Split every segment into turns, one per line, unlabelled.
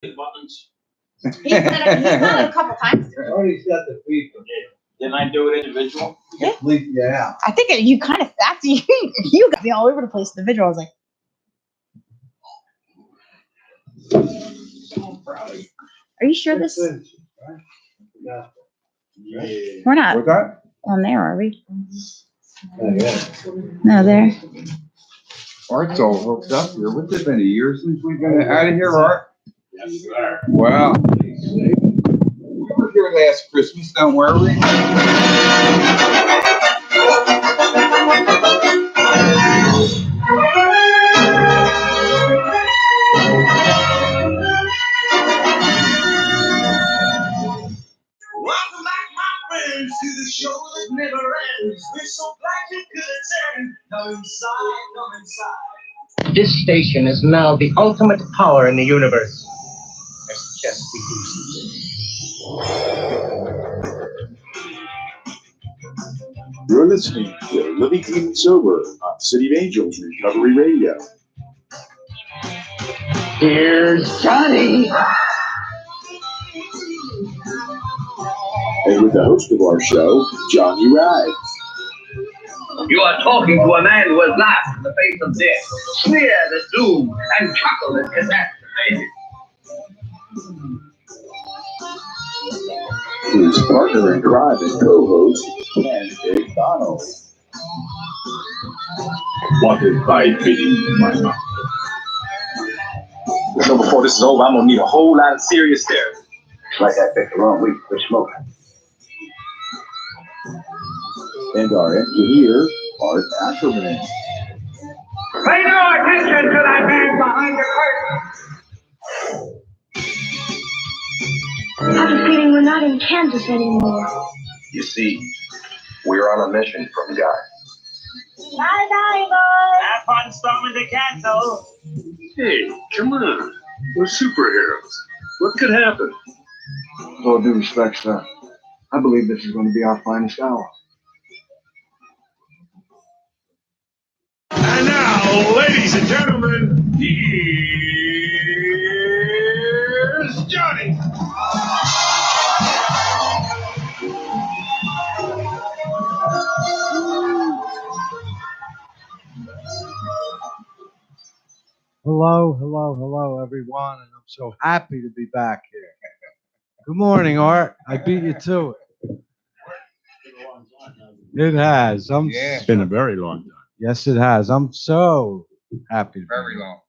buttons.
He's done it a couple times.
Already set the feet.
Didn't I do it individual?
Yeah.
Leave you out.
I think you kind of after you got me all over the place. The visual, I was like, "Are you sure this?
Yeah.
We're not
What's that?
on there, are we?
Oh, yeah.
No, there.
Art's all hooked up here. What's it been, a year since we've been out of here, Art?
Yes, sir.
Wow. We were here last Christmas, don't worry.
Welcome back, my friends, to the show that never ends. We're so glad you could attend. Come inside, come inside.
This station is now the ultimate power in the universe. Let's just be
You're listening to Living Clean and Sober on City of Angels Recovery Radio.
Here's Johnny.
And with the host of our show, Johnny Rides.
You are talking to a man who has laughed in the face of death, sneered at doom, and chuckled at catastrophe.
His partner in crime and co-host, Ken McDonald. Wanted by Biggie in my mouth.
You know, before this is over, I'm gonna need a whole lot of serious therapy. Like I picked the wrong week for smoking.
And our engineer, Art Ackerman.
Pay no attention to that man behind the curtain.
I have a feeling we're not in Kansas anymore.
You see, we're on a mission from God.
Bye, bye, boys.
Have fun storming the castle.
Hey, come on. We're superheroes. What could happen?
With all due respect, sir, I believe this is going to be our finest hour.
And now, ladies and gentlemen, here's Johnny.
Hello, everyone, and I'm so happy to be back here. Good morning, Art. I beat you to it. It has.
Yeah.
It's been a very long time.
Yes, it has. I'm so happy. To be
Very
here.
long.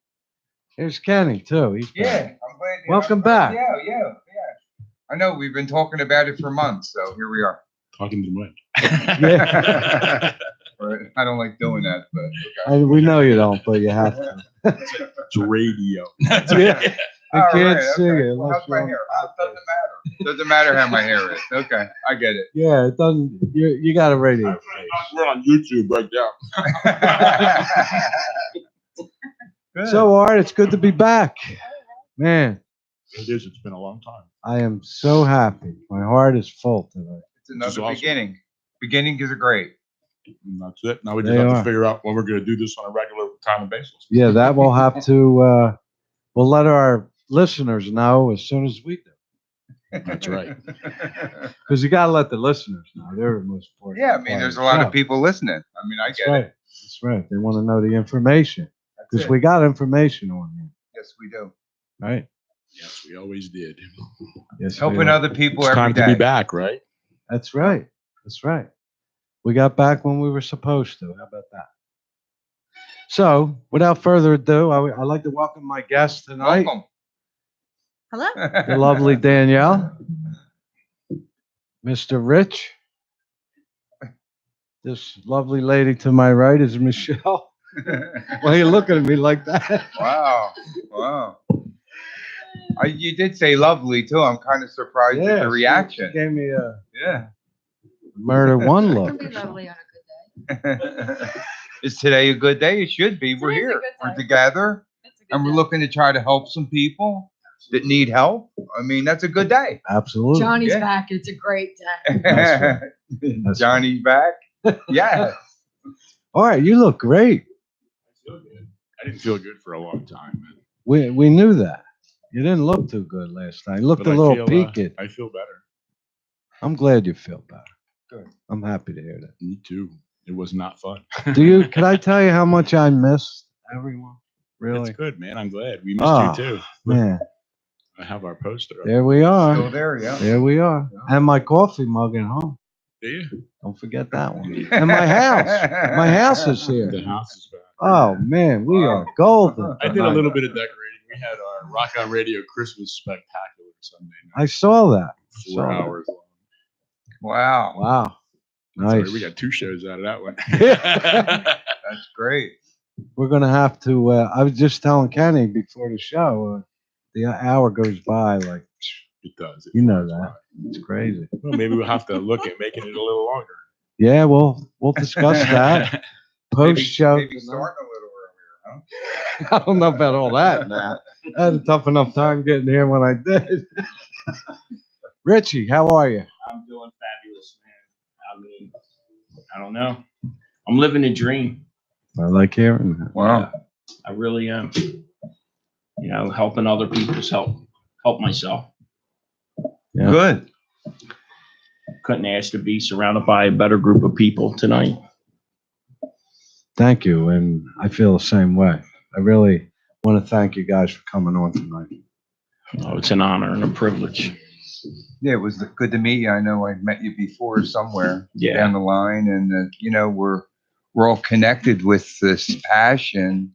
Here's Kenny too. He's
Yeah,
back.
I'm glad.
Welcome back.
Yeah. I know, we've been talking about it for months, so here we are.
Talking to the mic.
Yeah.
Right. I don't like doing that, but okay.
We know you don't, but you have to.
It's radio.
Yeah. I
All
can't
right,
see
okay.
it.
Well,
unless
how's my
you're on-
hair? It doesn't matter. Doesn't matter how my hair is. Okay, I get it.
Yeah, it doesn't. You got a radio.
We're on YouTube right now.
Good.
So, Art, it's good to be back. Man,
It is. It's been a long time.
I am so happy. My heart is full today.
It's another
This is awesome.
beginning. Beginnings are great.
And that's it. Now we just
They
have
are.
to figure out when we're going to do this on a regular time and basis.
Yeah, that will have to. We'll let our listeners know as soon as we do,
That's right.
because you got to let the listeners know. They're the most important.
Yeah, I mean,
part
there's a
the
lot
job.
of people listening. I mean, I
That's
get
right.
it.
That's right. They want to know the information
That's
because
it.
we got information on you,
Yes, we do.
right?
Yes, we always did.
Yes, we
Helping
are.
other people
It's
every
time
day.
to be back, right?
That's right. That's right. We got back when we were supposed to. How about that? So, without further ado, I'd like to welcome my guest tonight,
Welcome.
Hello.
the lovely Danielle, Mr. Rich. This lovely lady to my right is Michelle. Why are you looking at me like that?
Wow. You did say lovely too. I'm kind of surprised at the
she
reaction.
gave me a
Yeah.
murder one look.
Lovely on a good day.
Is today a good day? It should be. We're
Today's a
here.
good
We're
day.
together,
It's a good
and we're
day.
looking to try to help some people that need help. I mean, that's a good day.
Absolutely.
Johnny's
Yeah.
back. It's a great day.
That's That's
Johnny's back. Yeah.
All right, you look great.
I feel good. I didn't feel good for a long time.
We knew that. You didn't look too good last night. You looked
But
a
I
little
feel,
peaked.
I feel better.
I'm glad you feel better.
Good.
I'm happy to hear that.
Me too. It was not fun.
Can I tell you how much I missed everyone? Really?
It's good, man. I'm glad. We missed
Oh,
you too.
Man,
I have our poster up.
there we
Still
are.
there, yeah.
There we are. And my coffee mug at home.
Do you?
Don't forget that one. And my house. My house is
The
here.
house is back.
Oh, man, we are golden.
I did a little bit of decorating. We had our Rock On Radio Christmas Spectacular Sunday night.
I saw that.
4 hours long.
Wow.
Wow.
Sorry,
Nice.
we got 2 shows out of that one.
That's great.
We're going to have to, I was just telling Kenny before the show, the hour goes by like,
It does. It
you know
flies
that. It's crazy.
by. Well, maybe we'll have to look at making it a little longer.
Yeah, we'll discuss that post show.
Maybe starting a little earlier, huh?
I don't know about all that, man. I had a tough enough time getting here when I did. Richie, how are you?
I'm doing fabulous, man. I mean, I don't know. I'm living a dream.
I like hearing that.
Wow.
I really am. You know, helping other people's help myself.
Yeah.
Good.
Couldn't ask to be surrounded by a better group of people tonight.
Thank you, and I feel the same way. I really want to thank you guys for coming on tonight.
Oh, it's an honor and a privilege.
Yeah, it was good to meet you. I know I met you before somewhere
Yeah.
down the line, and you know we're all connected with this passion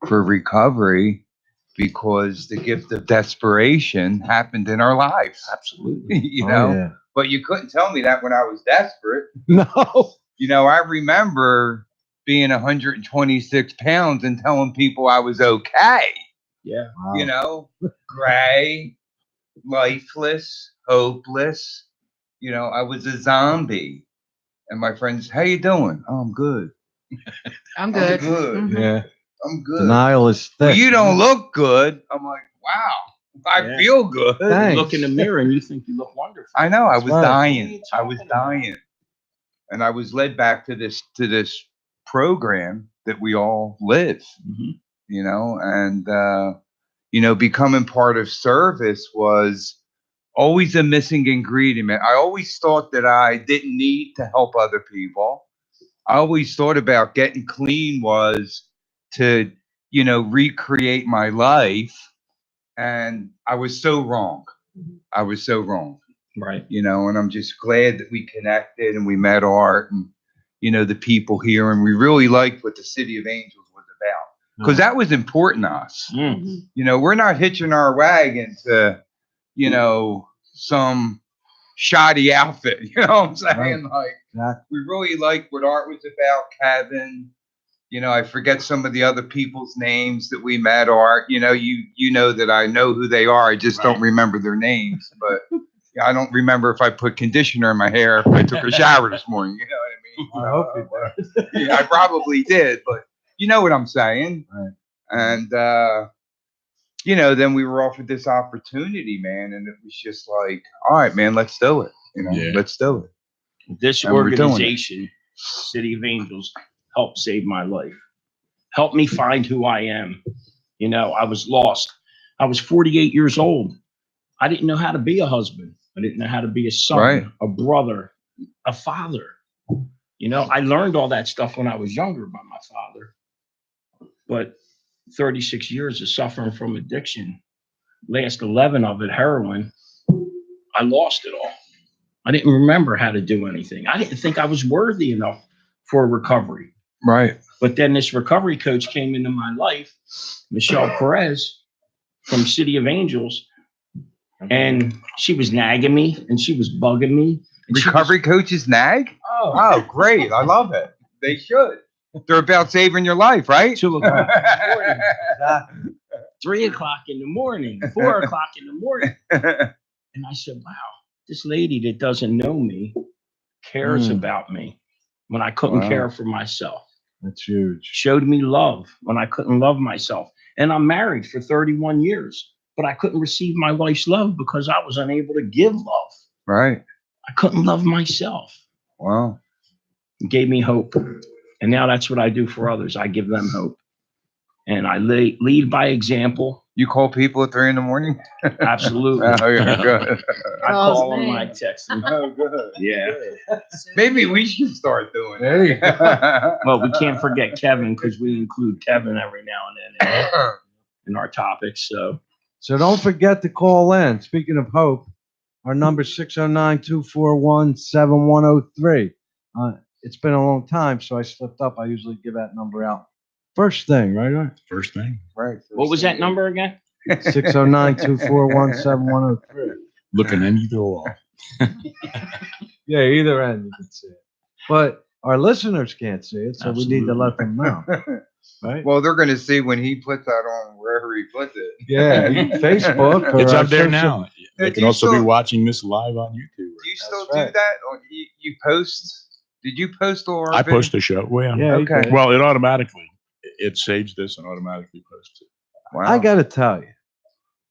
for recovery because the gift of desperation happened in our lives.
Absolutely.
You
Oh,
know,
yeah.
but you couldn't tell me that when I was desperate.
No.
You know, I remember being 126 pounds and telling people I was okay.
Yeah.
Wow.
You know, gray, lifeless, hopeless. You know, I was a zombie. And my friends, how you doing? Oh, I'm good.
I'm good.
I'm good.
Yeah.
I'm good.
Denial is thick.
Well, you don't look good. I'm like, wow, I
Yeah.
feel good.
Thanks.
You look in the mirror and you think you look wonderful.
I know. I
That's
was
right.
dying.
What
I
are you
was
talking about?
dying. And I was led back to this program that we all live,
Mhm.
you know, and you know, becoming part of service was always a missing ingredient. I always thought that I didn't need to help other people. I always thought about getting clean was to, you know, recreate my life. And I was so wrong. I was so wrong,
Right.
you know, and I'm just glad that we connected and we met Art and, you know, the people here. And we really liked what the City of Angels was about because that was important to us.
Mm.
You know, we're not hitching our wagon to, you know, some shoddy outfit. You know what I'm saying?
Right.
Like,
Exactly.
we really liked what Art was about, Kevin. You know, I forget some of the other people's names that we met, Art. You know, you know that I know who they are. I just don't remember their names. But yeah, I don't remember if I put conditioner in my hair if I took a shower this morning. You know what I mean?
I hope you did.
Yeah, I probably did, but you know what I'm saying.
Right.
And you know, then we were offered this opportunity, man, and it was just like, all right, man, let's do it. You know,
Yeah.
let's do it.
This
And we're doing it.
organization, City of Angels, helped save my life. Helped me find who I am. You know, I was lost. I was 48 years old. I didn't know how to be a husband. I didn't know how to be a son,
Right.
a brother, a father. You know, I learned all that stuff when I was younger by my father. But 36 years of suffering from addiction, last 11 of it heroin, I lost it all. I didn't remember how to do anything. I didn't think I was worthy enough for recovery.
Right.
But then this recovery coach came into my life, Michelle Perez from City of Angels, and she was nagging me and she was bugging me. And she
Recovery coaches nag?
was,
Oh, great. I love it. They should. They're about saving your life, right?
2 o'clock in the morning, 3 o'clock in the morning, 4 o'clock in the morning. And I said, wow, this lady that doesn't know me cares about me when I couldn't
Wow.
care for myself.
That's huge.
Showed me love when I couldn't love myself. And I'm married for 31 years, but I couldn't receive my wife's love because I was unable to give love.
Right.
I couldn't love myself.
Wow.
It gave me hope. And now that's what I do for others. I give them hope. And I lead by example.
You call people at 3 a.m?
Absolutely.
Oh, yeah, good.
I call them, I text them.
Oh, good.
Yeah.
Maybe we should start doing
There you
that.
Well, we can't forget Kevin because we include Kevin every now and then in our topics.
So don't forget to call in. Speaking of hope, our number 609-241-7103. It's been a long time, so I slipped up. I usually give that number out first thing, right?
First thing.
Right.
What was that number again?
609-241-7103.
Looking in either or.
Yeah, either end you can see it. But our listeners can't see it, so we need to let them know. Right?
Well, they're going to see when he puts that on wherever he puts it.
Yeah, Facebook. Or
It's
our
up there
social-
now. They
Do
can
you
also be
still-
watching this live on YouTube.
Do you still
That's right.
do that? Or you post? Did you post all our
I
videos?
post the show. Well,
Yeah, you
Okay.
did.
well, it automatically it saves this and automatically posts it.
Wow.
I got to tell you.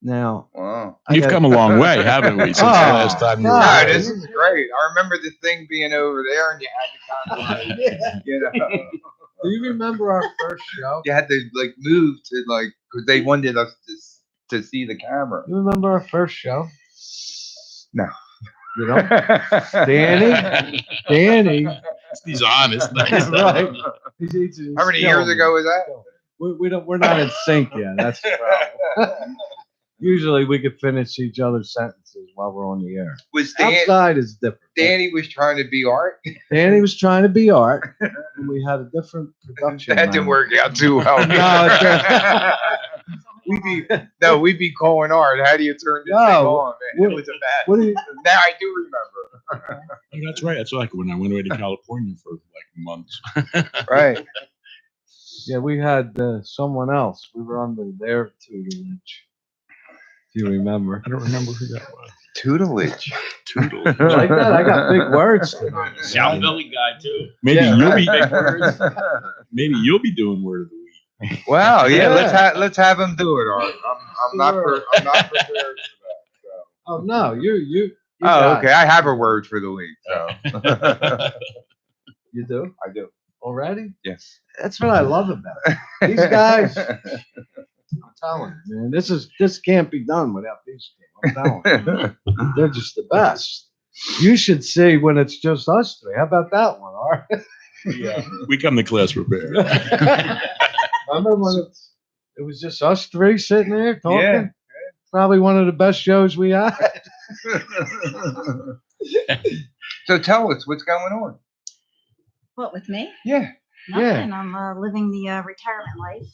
Now,
Wow.
I
You've
got-
come a long way, haven't we, since the last time you were
Oh,
No,
here?
this is great. I remember the thing being over there, and you had to kind of like, you know,
Do you remember our first show?
you had to like move to like because they wanted us to see the camera.
You remember our first show?
No.
You know, Danny.
He's honest.
Right.
How many years ago was that?
We're not in sync yet. That's the problem. Usually we could finish each other's sentences while we're on the air.
Was
Outside is different.
Danny was trying to be Art?
Danny was trying to be Art, and we had a different production.
That didn't
manager.
work out too well. We'd be calling Art. How do you turn this thing on, man? It was a bad.
What do you?
Now I do remember.
Oh, that's right. That's like when I went away to California for like months.
Right.
Yeah, we had someone else. We were under their tutelage. If you remember.
I don't remember who that was.
Tutelage.
Toodle.
Like that, I got big words. tonight.
South Philly guy too.
Maybe
Yeah,
you'll
right.
be maybe you'll be doing word of the week.
Wow. Yeah.
Yeah.
Let's have him do it, Art. I'm not
Sure.
I'm not prepared for that.
Oh no, you
Oh,
got
okay. I have a word for the week. So.
it. You do
I do.
already?
Yes.
That's what I love about it. These guys, I'm telling you, man, this can't be done without these two. I'm telling you, they're just the best. You should see when it's just us three. How about that one, all right?
Yeah, we come to class prepared.
Remember when it was just us three sitting there talking?
Yeah.
Probably one of the best shows we had.
So tell us what's going on.
What, with me?
Yeah.
Yeah.
Nothing. I'm living the retirement life.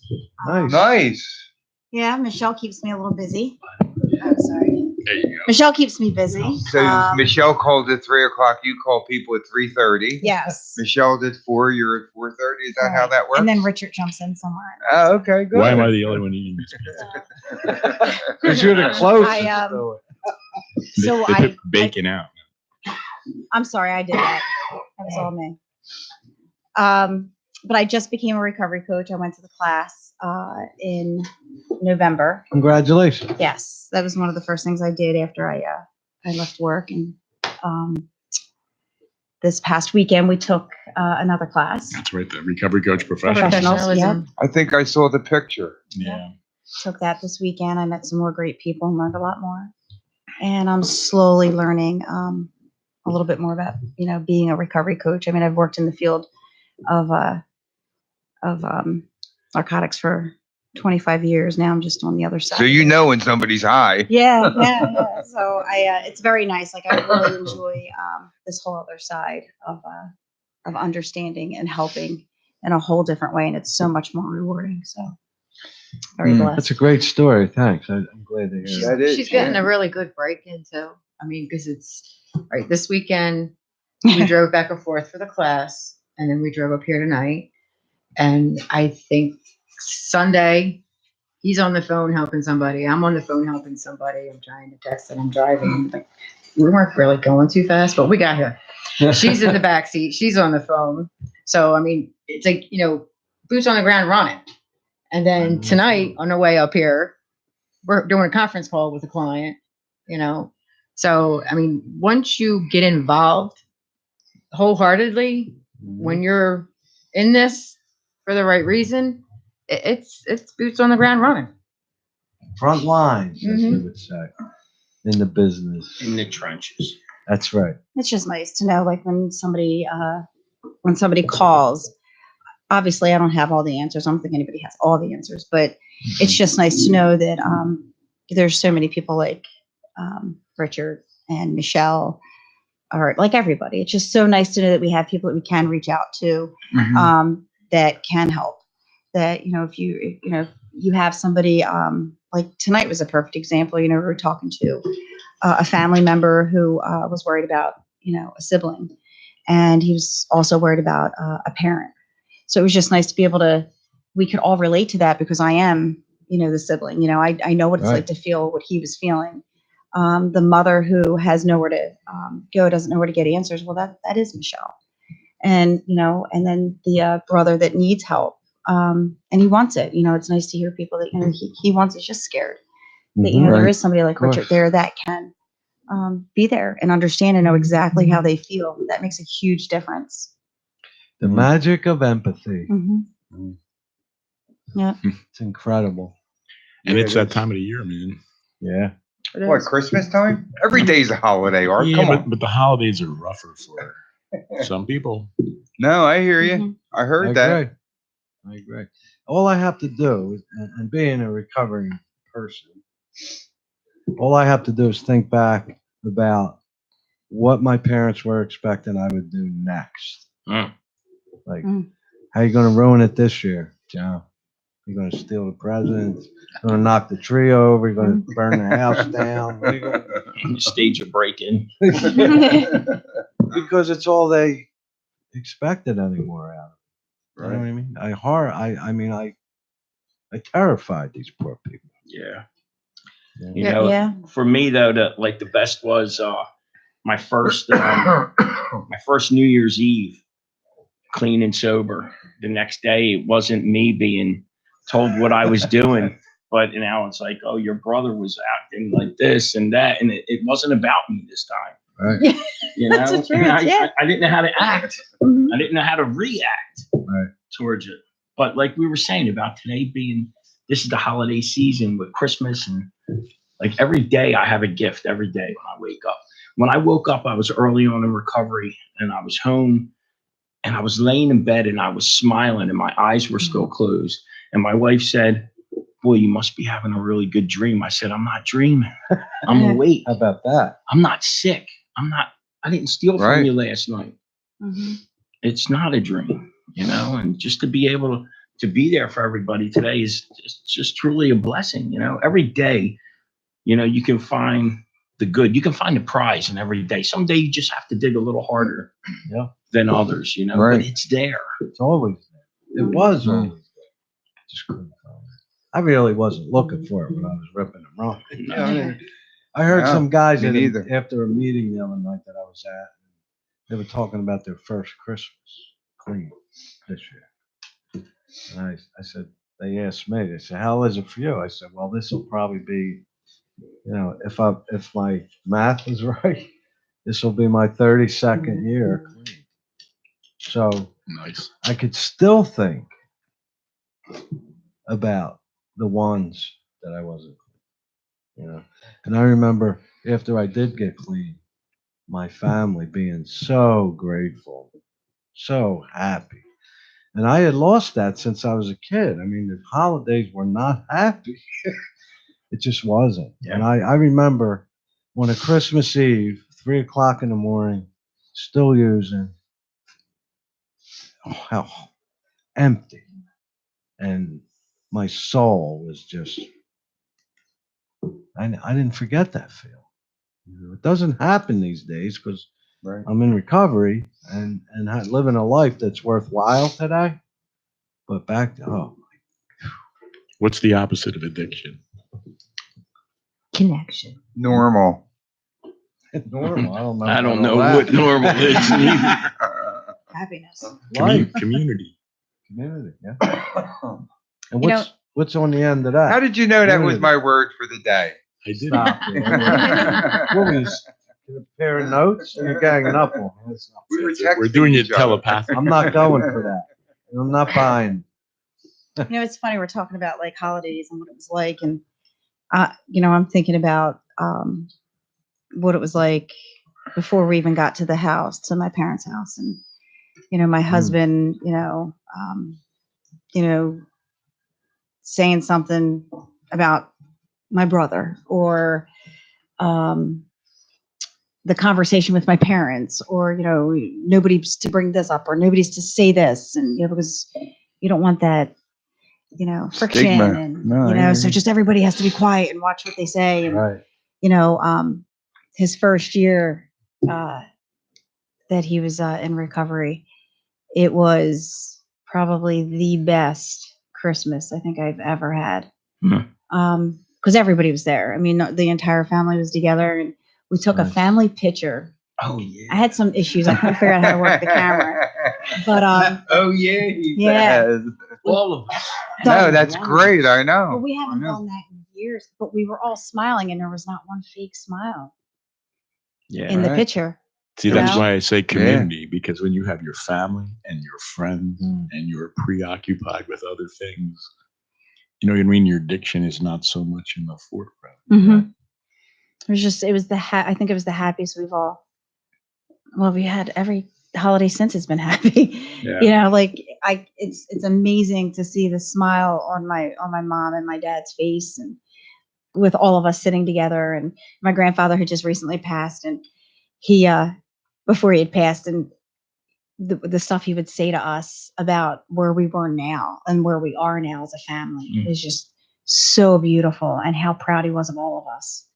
Nice.
Nice.
Yeah, Michelle keeps me a little busy. I'm sorry.
There you go.
Michelle keeps me busy.
So Michelle called at 3:00. You call people at 3:30.
Yes.
Michelle's at 4. You're at 4:30. Is that how that works?
And then Richard jumps in somewhere.
Oh, okay, good.
Why am I the only one eating this?
Because you're the closest.
I,
to it.
So
They
I,
put bacon out.
I'm sorry, I did that. That was all me. But I just became a recovery coach. I went to the class in November.
Congratulations.
Yes, that was one of the first things I did after I left work. And this past weekend we took another class.
That's right. The recovery coach professional.
Professionals, yeah.
I think I saw the picture.
Yeah.
Took that this weekend. I met some more great people and learned a lot more. And I'm slowly learning a little bit more about, being a recovery coach. I mean, I've worked in the field of narcotics for 25 years. Now I'm just on the other side.
So you know when somebody's high.
Yeah. So it's very nice. Like I really enjoy this whole other side of understanding and helping in a whole different way, and it's so much more rewarding. So very blessed.
That's a great story. Thanks. I'm glad to hear that.
That is.
She's getting a really good break into. I mean, because it's right this weekend. We drove back and forth for the class, and then we drove up here tonight. And I think Sunday, he's on the phone helping somebody. I'm on the phone helping somebody. I'm trying to text and I'm driving. Like we weren't really going too fast, but we got here. She's in the back seat. She's on the phone. So I mean, it's like boots on the ground running. And then tonight on the way up here, we're doing a conference call with a client. So I mean, once you get involved wholeheartedly, when you're in this for the right reason, it's boots on the ground running.
front lines, as they
Mhm.
would say, in the business.
In the trenches.
That's right.
It's just nice to know, like when somebody calls. Obviously, I don't have all the answers. I don't think anybody has all the answers, but it's just nice to know that there's so many people like Richard and Michelle, or like everybody. It's just so nice to know that we have people that we can reach out to that can help. That if you have somebody like tonight was a perfect example. We were talking to a family member who was worried about a sibling, and he was also worried about a parent. So it was just nice to be able to, we could all relate to that because I am, the sibling. I know what it's like to feel what he was feeling. The mother who has nowhere to go, doesn't know where to get answers. Well, that is Michelle. And, and then the brother that needs help. And he wants it. It's nice to hear people that, he wants, he's just scared. That, there is somebody like Richard there that can be there and understand and know exactly how they feel. That makes a huge difference.
The magic of empathy.
Yeah.
It's incredible.
And it's that time of the year, man.
Yeah.
What, Christmas time? Every day's a holiday, Art.
Yeah,
Come on.
but the holidays are rougher for some people.
No, I hear you. I heard that.
I agree. All I have to do, and being a recovering person, all I have to do is think back about what my parents were expecting I would do next. Like, how you going to ruin it this year, Joe? You're going to steal the presents? You're going to knock the tree over? You're going to burn the house down? What are you gonna
Stage a break-in.
Because it's all they expected anymore out of it. You know what I mean? I terrified these poor people.
Yeah.
Yeah.
For me though, the best was my first New Year's Eve, clean and sober. The next day, it wasn't me being told what I was doing, but now it's like, oh, your brother was acting like this and that, and it wasn't about me this time.
Right.
That's the truth,
I didn't know how to act. I didn't know how to react towards it. But like we were saying about today being, this is the holiday season with Christmas, and like every day I have a gift every day when I wake up. When I woke up, I was early on in recovery and I was home and I was laying in bed and I was smiling and my eyes were still closed. And my wife said, boy, you must be having a really good dream. I said, I'm not dreaming. I'm awake.
How about that?
I'm not sick. I didn't steal from you last night. It's not a dream, and just to be able to be there for everybody today is just truly a blessing. Every day, you can find the good. You can find the prize in every day. Some day you just have to dig a little harder than others, but it's there.
It's always there. It was always there. Just couldn't find it. I really wasn't looking for it when I was ripping them wrong. I heard some guys after a meeting the other night that I was at, they were talking about their first Christmas clean this year. And I said, they asked me, they said, how is it for you? I said, well, this will probably be, if my math is right, this will be my 32nd year clean. So
nice.
I could still think about the ones that I wasn't clean, And I remember after I did get clean, my family being so grateful, so happy. And I had lost that since I was a kid. I mean, the holidays were not happy. It just wasn't.
Yeah.
And I remember on a Christmas Eve, 3:00 in the morning, still using, how empty. And my soul was just, I didn't forget that feel. It doesn't happen these days because I'm in recovery and living a life that's worthwhile today. But back to,
What's the opposite of addiction?
Connection.
Normal.
Normal.
I don't know what normal is either.
Happiness.
Community.
Community, yeah. And what's on the end of that?
How did you know that was my word for the day?
I did.
Stop it. What was a pair of notes? You're ganging up on me.
We're doing it telepathic.
I'm not going for that. I'm not buying.
It's funny. We're talking about like holidays and what it was like. And I'm thinking about what it was like before we even got to the house, to my parents' house, and my husband, saying something about my brother, or the conversation with my parents, or nobody's to bring this up, or nobody's to say this, and because you don't want that friction,
Stigma.
and
No, I
so
agree.
just everybody has to be quiet and watch what they say, and
Right.
His first year that he was in recovery, it was probably the best Christmas I think I've ever had. Because everybody was there. I mean, the entire family was together, and we took a
Nice.
family picture.
Oh yeah.
I had some issues. I couldn't figure out how to work the camera. But
oh yeah, he
yeah.
says.
All of us.
No, that's great. I know.
Well, we haven't
I know.
done that in years, but we were all smiling, and there was not one fake smile
Yeah.
in the
Right.
picture.
See,
You
that's
know?
why I say community, because when you have your family and your friends and you're preoccupied with other things, you know what I mean? Your addiction is not so much in the forefront.
Mm-hmm. It was I think it was the happiest we had every holiday since. It's been happy.
Yeah.
It's amazing to see the smile on my mom and my dad's face, and with all of us sitting together. And my grandfather had just recently passed, and he before he had passed, and the stuff he would say to us about where we were now and where we are now as a family is just so beautiful, and how proud he was of all of us.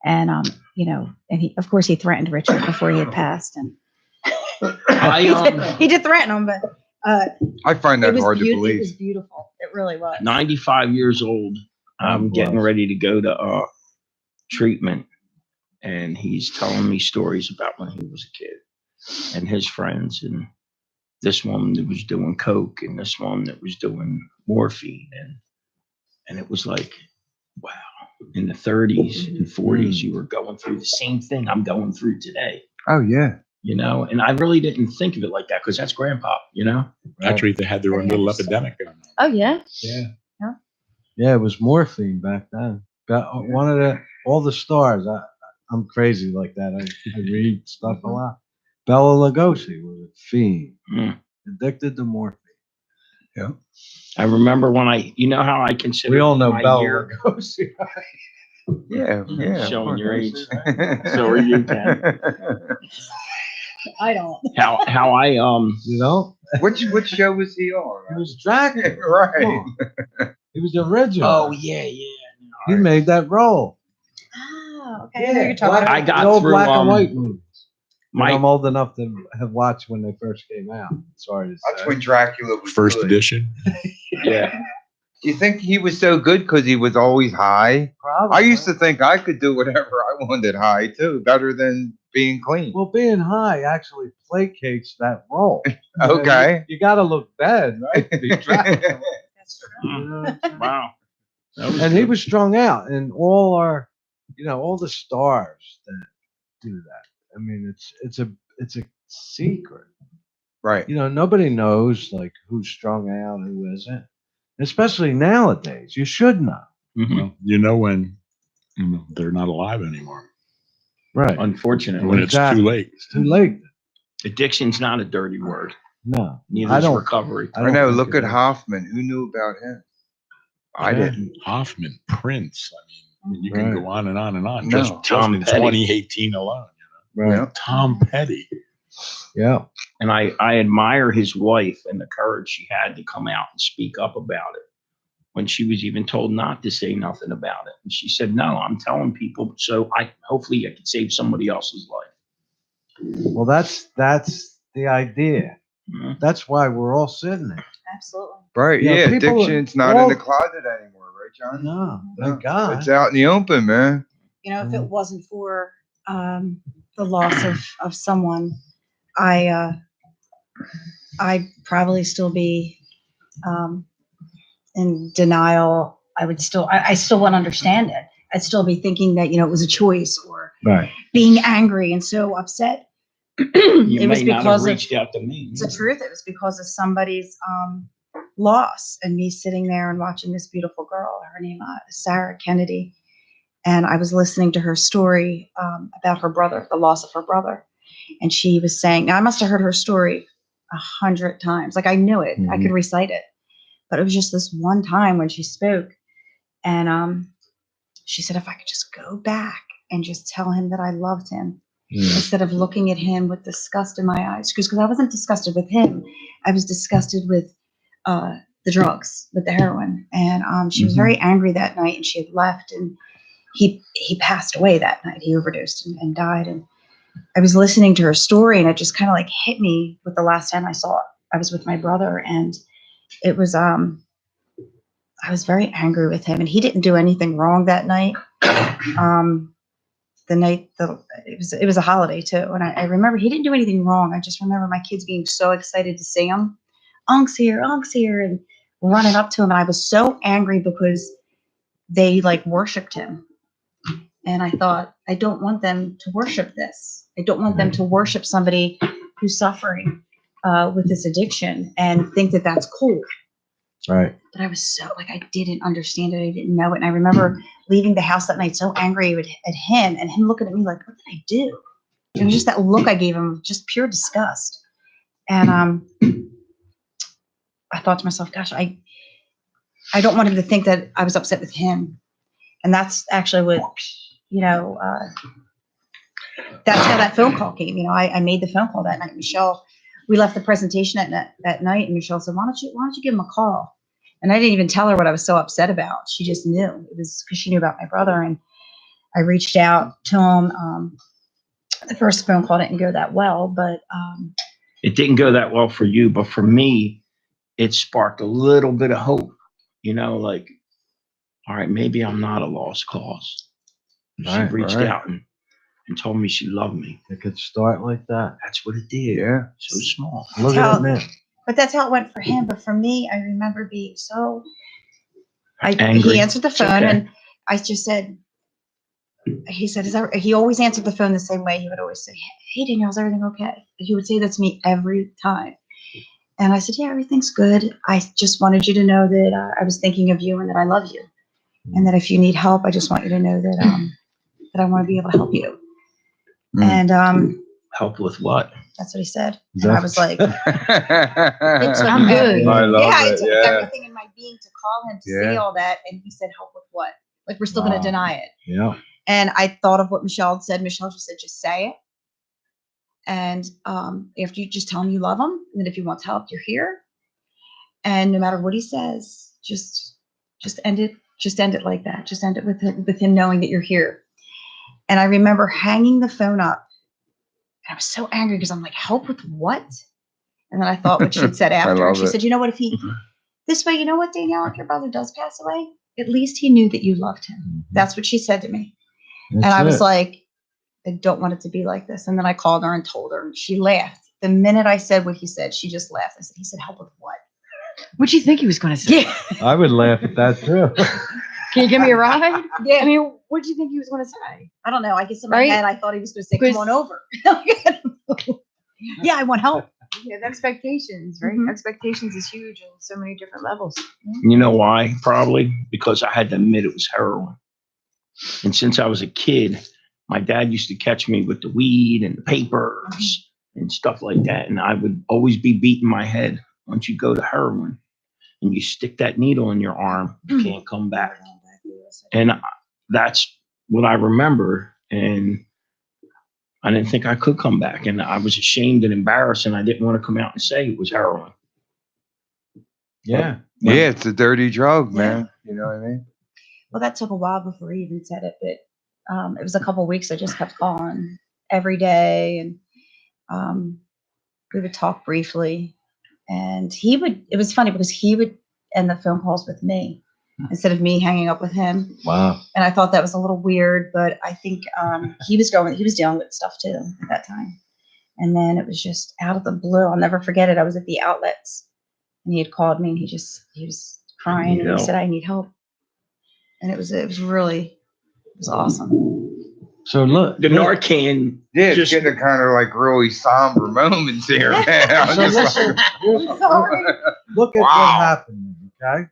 And and he, of course, he threatened Richard before he had passed, and he did threaten him, but
I find that hard to
It was
believe.
beautiful. It really was.
95 years old. I'm getting ready to go to treatment, and he's telling me stories about when he was a kid and his friends, and this one that was doing coke, and this one that was doing morphine, and it was like, wow, in the 30s and 40s you were going through the same thing I'm going through today.
Oh yeah.
And I really didn't think of it like that, because that's grandpa.
Actually, they had their own little epidemic going on.
Oh yeah.
Yeah, it was morphine back then. One of all the stars. I'm crazy like that. I read stuff a lot. Bela Lugosi was a fiend, addicted to morphine.
Yeah.
I remember when how I consider
We all know
my
Bela
year.
Lugosi.
Yeah.
Showing your age. So are you, Ken.
I don't.
How I
Which show was he on?
He was Dracula.
Right.
He was the original.
Oh yeah.
He made that role.
Oh, okay. I know you're talking
I
about.
got
the old
through,
black and white movies.
my-
I'm old enough to have watched when they first came out. Sorry to say.
That's when Dracula was
First
good.
edition.
Yeah.
Do you think he was so good because he was always high?
Probably.
I used to think I could do whatever I wanted high too, better than being clean.
Well, being high actually placates that role.
Okay.
You got to look bad, right? To be Dracula.
Wow.
And he was strung out, and all all the stars that do that. I mean, it's a secret.
Right.
Nobody knows like who's strung out, who isn't. Especially nowadays, you should know.
Well, you know when they're not alive anymore.
Right.
Unfortunately,
When it's too late.
It's too late.
Addiction's not a dirty word.
No.
Neither is recovery.
I know.
think
Look
it
at
is.
Hoffman. Who knew about him? I
Yeah.
didn't.
Hoffman, Prince. I mean, you can
Right.
go on and on and on.
No.
Just
Tom
in
Petty.
2018 alone.
Right.
Yeah.
Tom Petty.
Yeah.
And I admire his wife and the courage she had to come out and speak up about it when she was even told not to say nothing about it. And she said, no, I'm telling people so hopefully I can save somebody else's life.
Well, that's the idea.
Mhm.
That's why we're all sitting there.
Absolutely.
Right.
Yeah,
Yeah.
people-
Addiction's not in the closet anymore, right, John?
No, thank God.
It's out in the open, man.
If it wasn't for the loss of someone, I'd probably still be in denial. I still wouldn't understand it. I'd still be thinking that, it was a choice, or
Right.
being angry and so upset.
You
It was
may not have
because of,
reached out to me.
it's the truth. It was because of somebody's loss, and me sitting there and watching this beautiful girl, her name, Sarah Kennedy. And I was listening to her story about her brother, the loss of her brother. And she was saying, now I must have heard her story 100 times. Like I knew it, I could recite it. But it was just this one time when she spoke. And she said, if I could just go back and just tell him that I loved him instead of looking at him with disgust in my eyes. Because I wasn't disgusted with him. I was disgusted with the drugs, with the heroin. And she was very angry that night, and she had left, and he passed away that night. He overdosed and died. And I was listening to her story, and it just kind of like hit me with the last time I saw it. I was with my brother, and it was I was very angry with him, and he didn't do anything wrong that night. The night it was a holiday too, and I remember he didn't do anything wrong. I just remember my kids being so excited to see him. Unc's here, and running up to him. And I was so angry because they like worshipped him. And I thought, I don't want them to worship this. I don't want them to worship somebody who's suffering with this addiction and think that that's cool.
Right.
But I was so like, I didn't understand it. I didn't know it. And I remember leaving the house that night so angry at him, and him looking at me like, what did I do? And just that look I gave him, just pure disgust. And I thought to myself, gosh, I don't want him to think that I was upset with him. And that's actually what, that's how that phone call came. I made the phone call that night. Michelle, we left the presentation at night, and Michelle said, why don't you give him a call? And I didn't even tell her what I was so upset about. She just knew. It was because she knew about my brother. And I reached out to him. The first phone call didn't go that well, but
it didn't go that well for you, but for me, it sparked a little bit of hope. Like, all right, maybe I'm not a lost cause. She reached out and told me she loved me.
It could start like that.
That's what it did.
Yeah.
So small.
Look at it,
but that's how it went for him. But for me, I remember being so.
Angry.
He answered the
It's
phone,
okay.
and I just said. He said, he always answered the phone the same way. He would always say, hey, Danielle, is everything okay? He would say that to me every time. And I said, yeah, everything's good. I just wanted you to know that I was thinking of you and that I love you. And that if you need help, I just want you to know that that I want to be able to help you. And
help with what?
that's what he said. And I was like,
I'm good.
I love
yeah,
it.
it took
Yeah.
everything in my being to call him to say all that. And he said, help with what? Like, we're still going to deny it.
Yeah.
And I thought of what Michelle had said. Michelle just said, just say it. And after you just tell him you love him, and that if he wants help, you're here. And no matter what he says, just end it. Just end it like that. Just end it with him knowing that you're here. And I remember hanging the phone up. And I was so angry because I'm like, help with what? And then I thought what she'd said after. And
love
she
it.
said, you know what, if he, this way, you know what, Danielle, if your brother does pass away, at least he knew that you loved him. That's what she said to me. And I was like, I don't want it to be like this. And then I called her and told her, and she laughed. The minute I said what he said, she just laughed. I said, he said, help with what?
What'd you think he was going to say?
Yeah.
I would laugh at that too.
Can you give me a ride?
Yeah.
I mean, what do you think he was going to say?
I don't know. I guess in my
Right?
head, I thought he was going to say,
Because-
come on over. Yeah, I want help.
Yeah, the expectations, right?
Mhm.
Expectations is huge on so many different levels.
You know why? Probably because I had to admit it was heroin. And since I was a kid, my dad used to catch me with the weed and the papers and stuff like that. And I would always be beating my head. Once you go to heroin and you stick that needle in your arm, you can't come back. And that's what I remember. And I didn't think I could come back. And I was ashamed and embarrassed. And I didn't want to come out and say it was heroin.
Yeah.
Yeah, it's a dirty drug, man. You know what I mean?
Well, that took a while before he even said it, but it was a couple of weeks. I just kept calling every day, and we would talk briefly. And it was funny because he would end the phone calls with me instead of me hanging up with him.
Wow.
And I thought that was a little weird, but I think he was dealing with stuff too at that time. And then it was just out of the blue. I'll never forget it. I was at the outlets, and he had called me, and he was crying, and he said, I need help. And it was awesome.
So look,
The Narcan.
Yeah, it's
Just-
getting kind of like really somber moments here, man. I'm
So
just
listen,
like-
look at what
Wow.
happened, okay?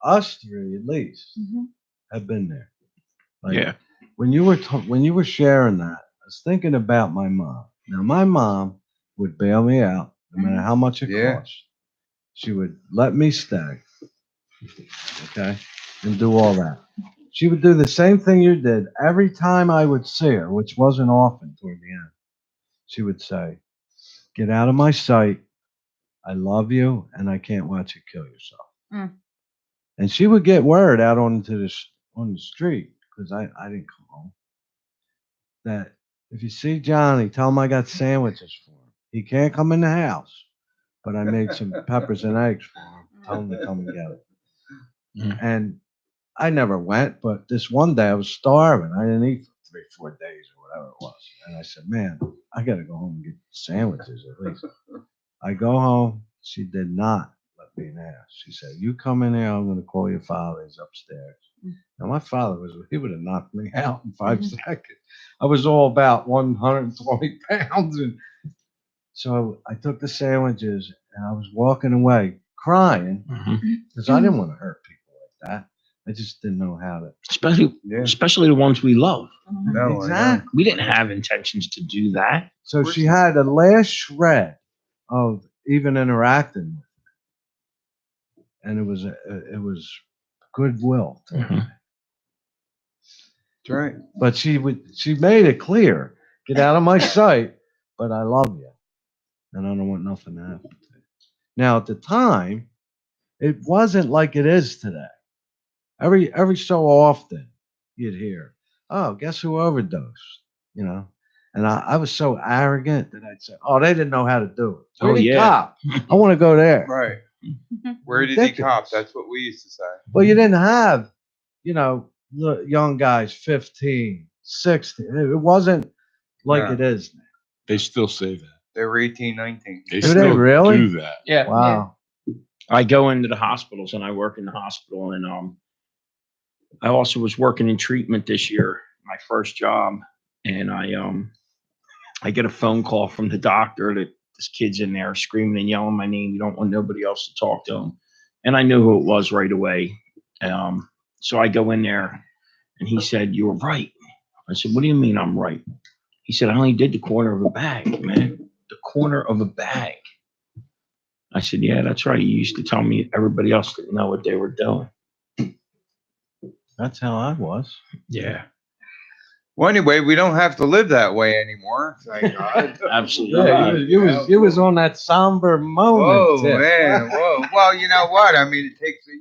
Us three at least
Mhm.
have been there. Like,
Yeah.
When you were sharing that, I was thinking about my mom. Now, my mom would bail me out no matter how much it cost. She would let me stay, okay, and do all that. She would do the same thing you did every time I would see her, which wasn't often toward the end. She would say, "Get out of my sight. I love you, and I can't watch you kill yourself."
Mm.
And she would get word out on the street, because I didn't come home, that if you see Johnny, tell him I got sandwiches for him. He can't come in the house, but I made some peppers and eggs for him. Tell him to come and get it.
Mm.
And I never went, but this one day I was starving. I didn't eat for 3-4 days or whatever it was. And I said, man, I got to go home and get sandwiches at least. I go home. She did not let me in the house. She said, you come in here, I'm going to call your father. He's upstairs. Now, my father he would have knocked me out in 5 seconds. I was all about 120 pounds. And so I took the sandwiches and I was walking away crying because I didn't want to hurt people like that. I just didn't know how to.
Especially the ones we love.
No, exactly.
We didn't have intentions to do that.
So she had the last shred of even interacting with me, and it was goodwill.
That's right.
But she made it clear, get out of my sight, but I love you, and I don't want nothing to happen to you. Now at the time, it wasn't like it is today. Every so often, you'd hear, "Oh, guess who overdosed?" You know, and I was so arrogant that I'd say, "Oh, they didn't know how to do it. Where'd he cop? I want to go there."
Right. Where did he cop? That's what we used to say.
Well, you didn't have, young guys, 15, 16. It wasn't like it is now.
They still say that.
They were 18, 19.
Do they really?
do that.
Yeah.
Wow.
I go into the hospitals and I work in the hospital, and I also was working in treatment this year, my first job, and I get a phone call from the doctor that this kid's in there screaming and yelling my name. You don't want nobody else to talk to him. And I knew who it was right away. So I go in there and he said, "You were right." I said, "What do you mean I'm right?" He said, "I only did the corner of a bag, man. The corner of a bag." I said, "Yeah, that's right. You used to tell me everybody else didn't know what they were doing."
That's how I was.
Yeah.
Well, anyway, we don't have to live that way anymore. Thank God.
Absolutely.
Yeah, you was on that somber moment.
Whoa,
Tim.
man. Whoa. Well, you know what? I mean, it takes, to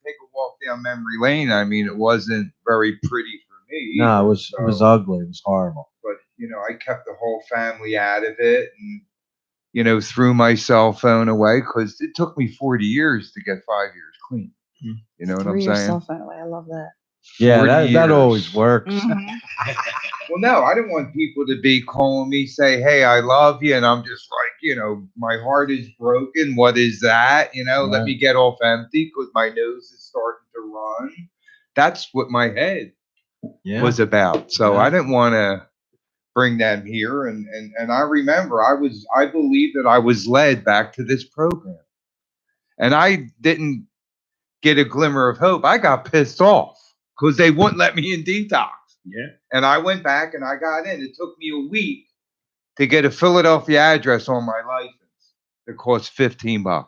take a walk down memory lane. I mean, it wasn't very pretty for me.
No, it was ugly. It was horrible.
But, I kept the whole family out of it and, threw my cell phone away because it took me 40 years to get 5 years clean. You know what I'm saying?
Cell phone away. I love that.
Yeah,
40
that
years.
always works.
Well, no, I didn't want people to be calling me, say, "Hey, I love you," and I'm just like, my heart is broken. What is that? Let me get off empty because my nose is starting to run. That's what my head was about. So I didn't want to bring them here. And I remember I believe that I was led back to this program, and I didn't get a glimmer of hope. I got pissed off because they wouldn't let me in detox.
Yeah.
And I went back and I got in. It took me a week to get a Philadelphia address on my license. It cost $15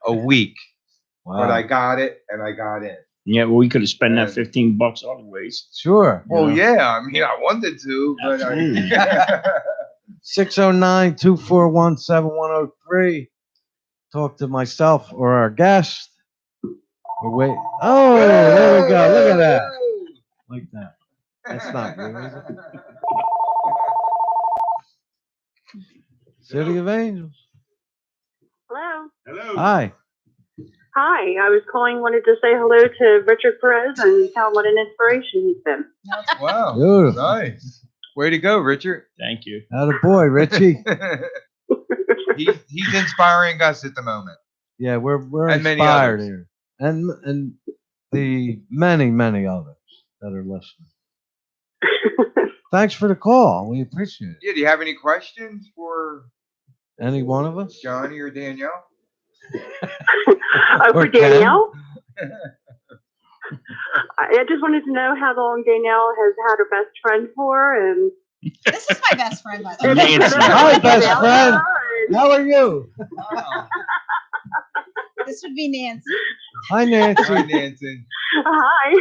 a week.
Wow.
But I got it and I got in.
Yeah, well, we could have spent that $15 other ways.
Sure.
Well, yeah. I mean, I wanted to, but
609-241-7103. Talk to myself or our guest. Or wait. Oh, there we go. Look at that. Like that. That's not you, is it? City of Angels.
Hello.
Hi.
Hi. I was wanted to say hello to Richard Perez and tell him what an inspiration he's been.
Wow.
Beautiful.
Nice. Way to go, Richard.
Thank you.
Atta boy, Richie.
He's inspiring us at the moment.
Yeah, we're
And many
inspired
others.
here. And the many others that are listening. Thanks for the call. We appreciate it.
Yeah, do you have any questions for
Any one of us?
Johnny or Danielle?
For
Or
Danielle? I just wanted to know how long Danielle has had her best friend for, and
This is my best friend, by the way.
Nancy.
Hi, best friend. How are you?
This would be Nancy.
Hi, Nancy.
Hi, Nancy.
hi.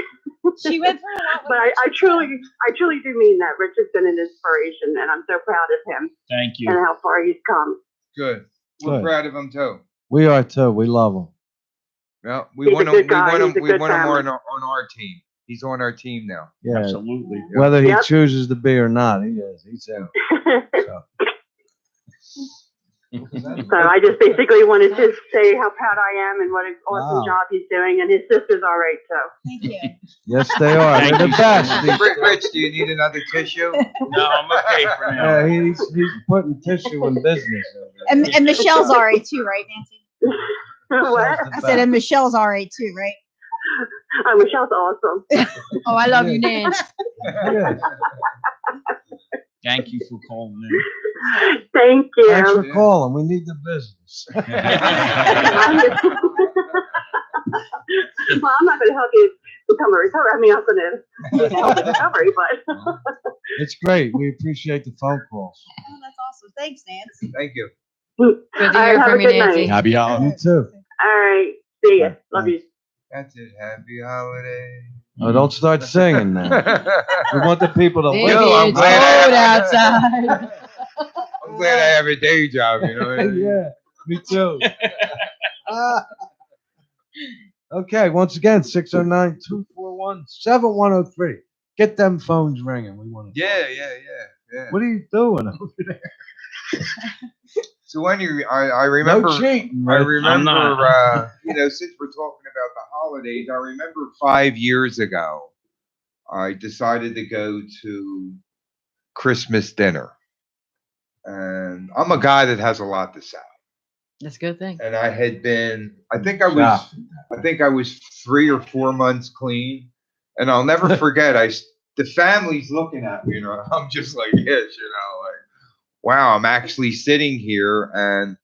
She went through a lot.
But I truly do mean that. Rich has been an inspiration, and I'm so proud of him
Thank
and
you.
how far he's come.
Good. We're
Good.
proud of him too.
We are too. We love him.
Yeah, we
He's a
want him.
good
We
guy.
want him.
He's a
We
good
want him
family.
on our team. He's on our team now.
Yeah.
Absolutely.
Whether he
Yep.
chooses to be or not, he is. He's in. So.
So I just basically wanted to say how proud I am and what an awesome
Wow.
job he's doing, and his sister's all right too.
Thank you.
Yes, they are.
Thank
They're the
you.
best.
Rich, do you need another tissue?
No, I'm okay for now.
Yeah, he's putting tissue in business.
And Michelle's all right too, right, Nancy?
What?
I said, and Michelle's all right too, right?
Michelle's awesome.
Oh, I love you, Nancy.
Yeah.
Thank you for calling in.
Thank you.
Thanks for calling. We need the business.
Well, I'm not going to help you become a recovery. I mean, I'm going to help the recovery, but
It's great. We appreciate the phone calls.
Oh, that's awesome. Thanks, Nancy.
Thank you.
Good to
All right,
hear
have
from
a
you,
good
Nancy.
night.
Happy
You
holidays.
too.
All right. See ya. Love you.
That's it. Happy holiday.
Oh, don't start singing now. We want the people to
Baby,
live.
Yo, I'm
it's
glad
cold
I-
outside.
I'm glad I have a day job. You know. What I mean?
Yeah, me too. Okay, once again, 609-241-7103. Get them phones ringing. We want to.
Yeah.
What are you doing over there?
So when I remember.
No cheating.
I
Rich.
remember, since we're talking about the holidays, I remember 5 years ago, I decided to go to Christmas dinner. And I'm a guy that has a lot to say.
That's a good thing.
And I had been, I think I was 3 or 4 months clean. And I'll never forget, the family's looking at me, I'm just like, yes, like, wow, I'm actually sitting here. And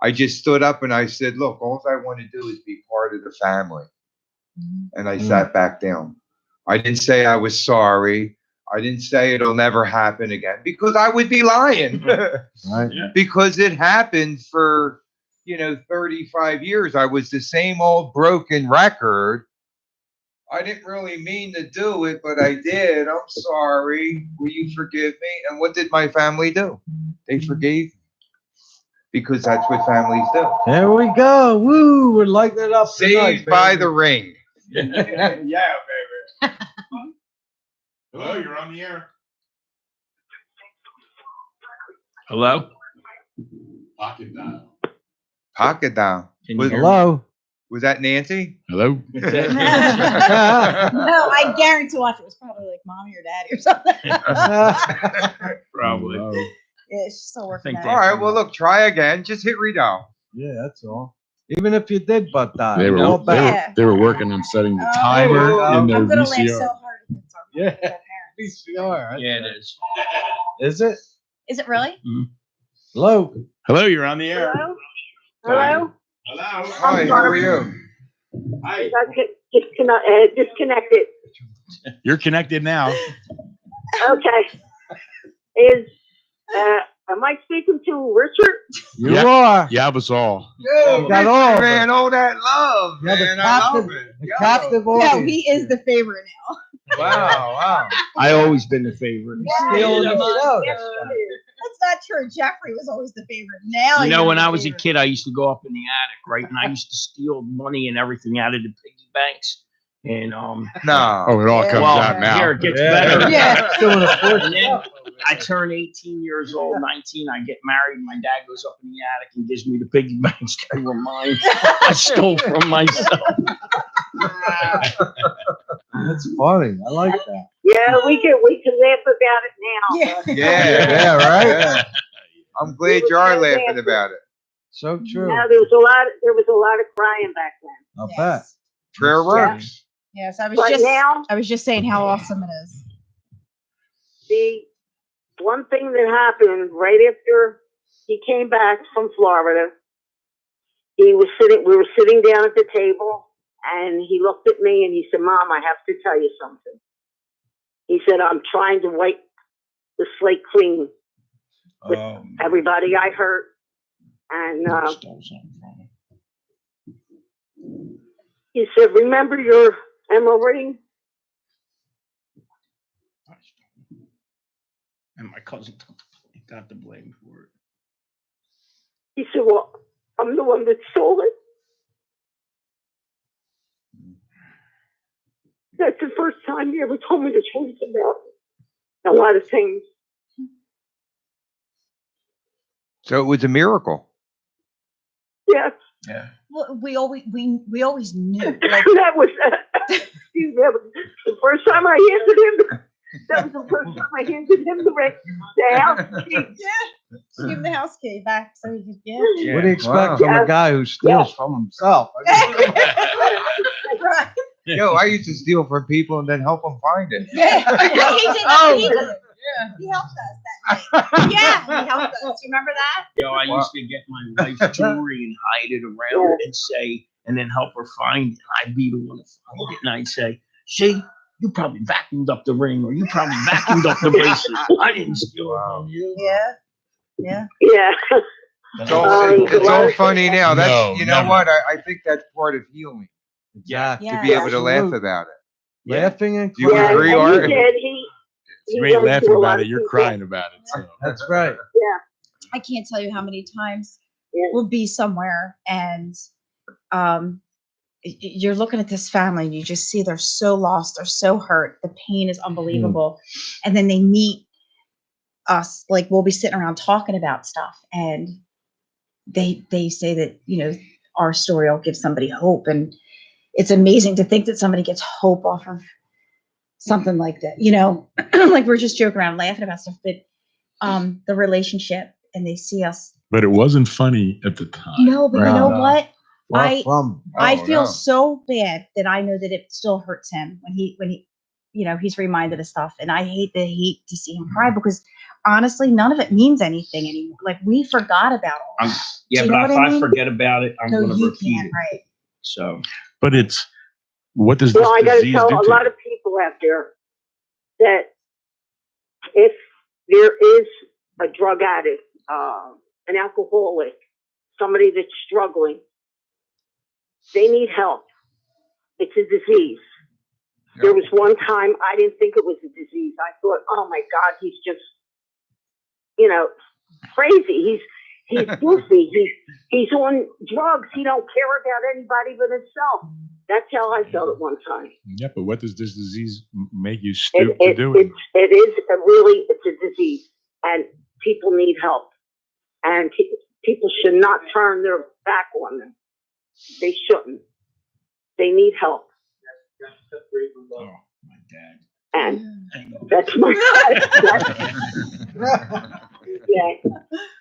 I just stood up and I said, look, all I want to do is be part of the family. And I sat back down. I didn't say I was sorry. I didn't say it'll never happen again because I would be lying.
Right.
Because it happened for, 35 years. I was the same old broken record. I didn't really mean to do it, but I did. I'm sorry. Will you forgive me? And what did my family do? They forgave me. Because that's what families do.
There we go. Woo, we're lighting it up.
Saved
tonight,
by
baby.
the ring.
Yeah, baby. Hello, you're on the air.
Hello?
Pocket dial.
Pocket dial.
Can you hear me?
Hello.
Was that Nancy?
Hello.
No, I guarantee watch it was probably like mommy or daddy or something.
Probably.
Yeah, she's still working
think
at
they-
it.
All right, well, look, try again. Just hit redial.
Yeah, that's all. Even if you did butt die,
They were
all
they
back.
were, they were working on setting the
Oh,
timer in their
I'm gonna laugh so
VCR.
hard if it's our
Yeah.
parents.
VCR.
Yeah, it is.
Is it?
Is it really?
Hello.
Hello, you're on the air.
Hello? Hello?
Hello.
Hi, how are you?
Hi.
You guys get disconnected.
You're connected now.
Okay. Am I speaking to Richard?
You
Yeah.
are.
Yeah, it was all.
You got all of
man,
it.
all that love,
You're the
man. I love
captive,
it.
the
Yo.
captive
No,
audience.
he is the favorite now.
Wow.
I always been the favorite.
Stealing the show.
That's not true. Jeffrey was always the favorite. Now
You know,
you're
when
the
I was a
favorite.
kid, I used to go up in the attic, right? And I used to steal money and everything out of the piggy banks. And
No.
Oh, it all
Yeah.
comes
well,
out now.
here it gets
Yeah.
better.
Yeah.
Doing a force.
And then I turn 18 years old, 19. I get married. My dad goes up in the attic and gives me the piggy banks. They were mine. I stole from myself.
That's funny. I like that.
Yeah, we can laugh about it now.
Yeah.
Yeah.
Yeah, right?
Yeah. I'm glad you are laughing about it.
So true.
Now there was a lot of crying back then.
I'll
Yes.
bet.
Prayer works.
Yes, I was
But
just
now
I was just saying how awesome it is.
the one thing that happened right after he came back from Florida, we were sitting down at the table,
And he looked at me and he said, Mom, I have to tell you something. He said, I'm trying to wipe the slate clean with everybody I hurt. And he said, remember your Emma ring?
And my cousin got the blame for it.
He said, well, I'm the one that stole it. That's the first time he ever told me the truth about a lot of things.
So it was a miracle.
Yes.
Yeah.
Well, we always knew. Like,
that was the first time I handed him. That was the first time I handed him the house key.
Yeah. Give him the house key back so he could get.
What do you expect from a guy who steals from himself?
Right.
Yo, I used to steal from people and then help them find it.
Yeah. He did. He helped us that night. Yeah, he helped us. You remember that?
Yo, I used to get my wife's jewelry and hide it around and say, and then help her find it. I'd be the one to find it, and I'd say, see, you probably vacuumed up the ring, or you probably vacuumed up the bracelet. I didn't steal it from you.
Yeah. Yeah.
Yeah.
It's all funny now. That's
No,
you know
never.
what? I think that's part of healing.
Exactly.
To be able to laugh about it.
Laughing and
Do you
crying.
agree,
and
Art?
he did.
You ain't laughing about it, you're crying about it. So.
That's right.
Yeah.
I can't tell you how many times
Yeah.
we'll be somewhere and you're looking at this family and you just see they're so lost, they're so hurt. The pain is unbelievable. And then they meet us, like we'll be sitting around talking about stuff and they say that, you know, our story will give somebody hope. And it's amazing to think that somebody gets hope off of something like that, you know, like we're just joking around laughing about stuff, but the relationship and they see us.
But it wasn't funny at the time.
No, but you know what? I feel
no.
so bad that I know that it still hurts him when he, you know, he's reminded of stuff. And I hate to see him cry because honestly, none of it means anything anymore. Like we forgot about all.
Yeah,
Do you
but
know
if
what I
I
mean?
forget about it, I'm
No,
going to
you
repeat
can't,
it.
right?
So,
But it's, what does this
Well, I got to
disease
tell
do
a
to
lot
you?
of people out there that if there is a drug addict, an alcoholic, somebody that's struggling, they need help. It's a disease. There was one time I didn't think it was a disease. I thought, oh my God, he's just, you know, crazy. He's goofy. He's on drugs. He don't care about anybody but himself. That's how I felt at one time.
Yeah, but what does this disease make you stoop to doing?
It's a disease, and people need help, and people should not turn their back on them. They shouldn't. They need help.
oh, my dad.
And that's my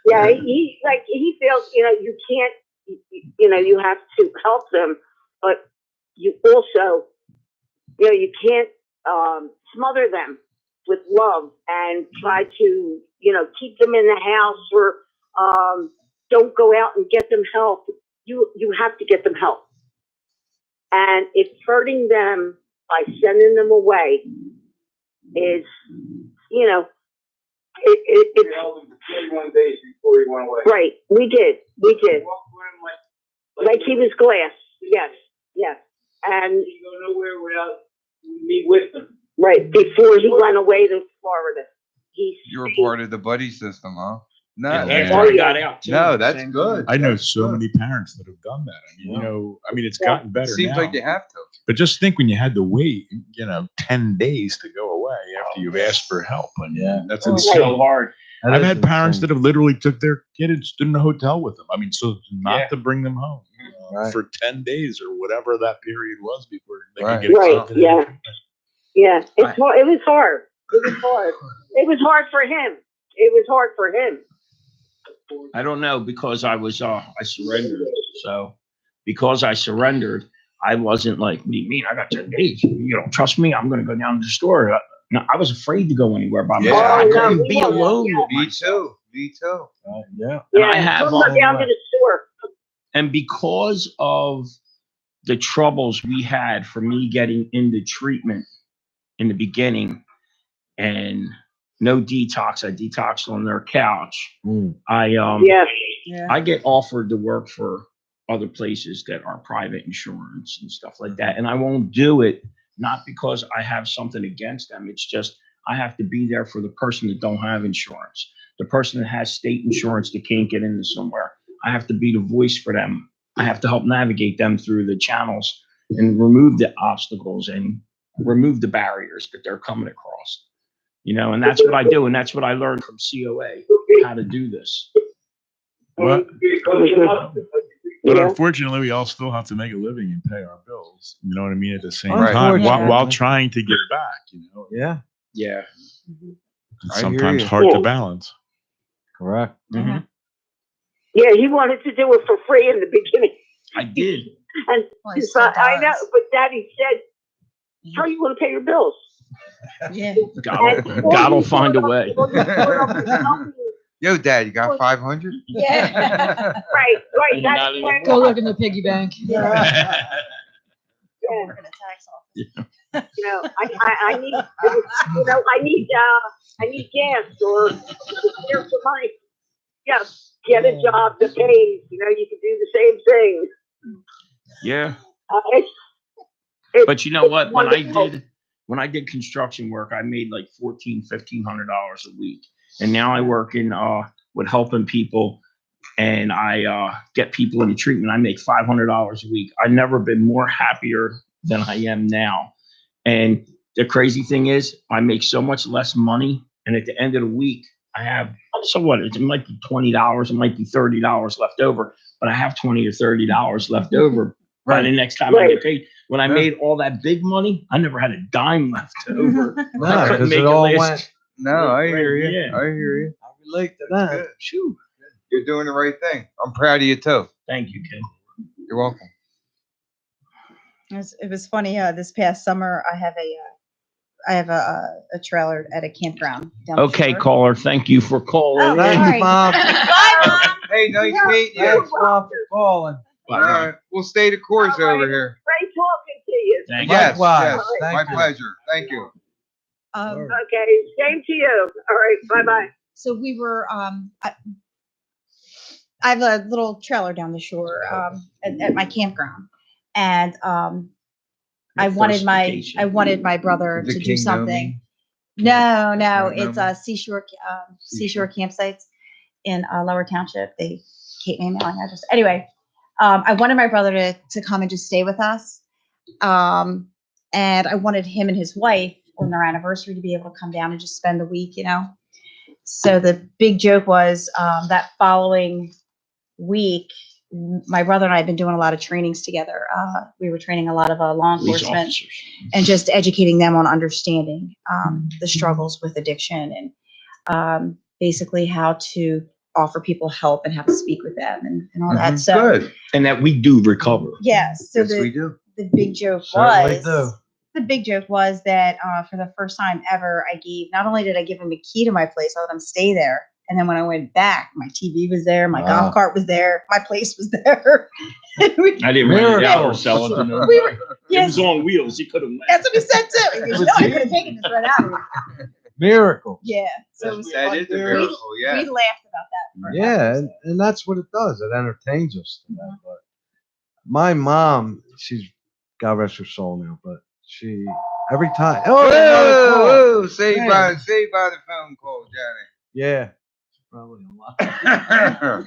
yeah. He feels, you know, you can't, you know, you have to help them, but you also, you know, you can't smother them with love and try to, you know, keep them in the house or don't go out and get them help. You have to get them help. And if hurting them by sending them away is, you know, it's
21 days before he went away.
right. We did. Like he was glass. Yes. And
He go nowhere without me with him.
right before he went away to Florida,
You were part of the buddy system, huh? No,
And
Yeah.
after I got out, too.
no, that's
Same
good.
I know
That's
so
good.
many parents that have done that. I mean, you know, I mean, it's gotten better
Seems
now.
like you have to.
But just think when you had to wait, you know, 10 days to go away after you've asked for help. I mean, that's
It's
insane.
so hard.
I've had parents that have literally took their kid and stood in a hotel with them. I mean, so not
Yeah.
to bring them home
Right.
for 10 days or whatever that period was before they
Right.
could get
Right,
accepted.
yeah. Yeah, it was hard. It was hard. It was hard for him.
I don't know, because I surrendered. So because I surrendered, I wasn't like, what do you mean? I got 10 days. You don't trust me? I'm going to go down to the store. No, I was afraid to go anywhere by myself. I couldn't be alone with
Me
myself.
too. Me too.
Yeah.
And
Yeah,
I have
go down to the store.
and because of the troubles we had for me getting into treatment in the beginning, and no detox. I detoxed on their couch.
Yes.
I get offered to work for other places that are private insurance and stuff like that, and I won't do it, not because I have something against them. It's just I have to be there for the person that don't have insurance, the person that has state insurance that can't get into somewhere. I have to be the voice for them. I have to help navigate them through the channels and remove the obstacles and remove the barriers that they're coming across. You know, and that's what I do, and that's what I learned from COA, how to do this.
But
Yeah.
unfortunately, we all still have to make a living and pay our bills. You know what I mean? At the same
Right.
time, while
Unfortunately.
trying to give back. You know,
Yeah,
Yeah.
it's
I hear
sometimes
you.
hard
Yeah.
to balance.
correct.
Mhm.
Yeah, he wanted to do it for free in the beginning.
I did.
And
Well, he
so
still
I know,
does.
but Daddy said, how you want to pay your bills?
Yeah.
God'll find a way.
Yo, Dad, you got 500?
Yeah.
Right, right.
Not
That's
anymore.
right.
Go look in the piggy bank.
Yeah.
Work in a tax office.
You know, I need, you know, I need gas or here's some money. Yeah, get a job that pays. You know, you can do the same thing.
Yeah.
It's
But you know what?
wonderful.
When I did construction work, I made like $1,500 a week. And now I work in with helping people, and I get people into treatment. I make $500 a week. I've never been more happier than I am now. And the crazy thing is, I make so much less money, and at the end of the week, I have, so what? It might be $20, it might be $30 left over, but I have $20 or $30 left over by the next time I get paid. When I made all that big money, I never had a dime left over. I
No,
couldn't
because
make
it
it
all
last.
went.
No, I hear you.
Yeah.
I hear you.
I relate to
That's
that.
good. Shoo. You're doing the right thing. I'm proud of you too.
Thank you, Ken.
You're welcome.
It was funny. This past summer, I have a trailer at a campground. Down the
Okay,
shore.
caller. Thank you for calling.
Oh,
in.
sorry.
Mom.
Bye, Mom.
Hey, nice meeting you.
Thanks, Mom, for calling.
All right, we'll stay the course over here.
Great talking to you.
Thank you.
Yes,
Likewise.
yes.
Thank
My
you.
pleasure. Thank you.
Okay, same to you. All right, bye-bye.
So we were, I have a little trailer down the shore at my campground, and I wanted my brother
The
to do
King
something.
Nomi?
No,
Don't
it's
know
seashore campsites in Lower Township. They gave me a mailing address. Anyway, I wanted my brother to come and just stay with us, and I wanted him and his wife on their anniversary to be able to come down and just spend the week, you know. So the big joke was that following week, my brother and I had been doing a lot of trainings together. We were training a lot of law
Police
enforcement
officers.
and just educating them on understanding the struggles with addiction and basically how to offer people help and how to speak with them and all that. So
Good.
And that we do recover.
yes, so
Yes, we do.
the big joke
Certainly
was
do.
the big joke was that for the first time ever, not only did I give him a key to my place, I let him stay there. And then when I went back, my TV was there, my
Wow.
golf cart was there, my place was there.
I didn't rent it out or
Miracle.
sell it. To nobody.
We were,
It
yes,
was on wheels. He could have
that's what he said too. He goes, you know, I could have taken this right out of here.
Miracle.
Yeah. So it was
That
fun.
is a miracle, yeah.
We laughed about that. For a
Yeah,
couple
and that's what it does. It entertains us. To that. But my mom, she's God rest her soul now, but she every time. Oh, another call.
Whoa, saved
Man.
by the phone call,
Yeah, probably a lot.
Johnny.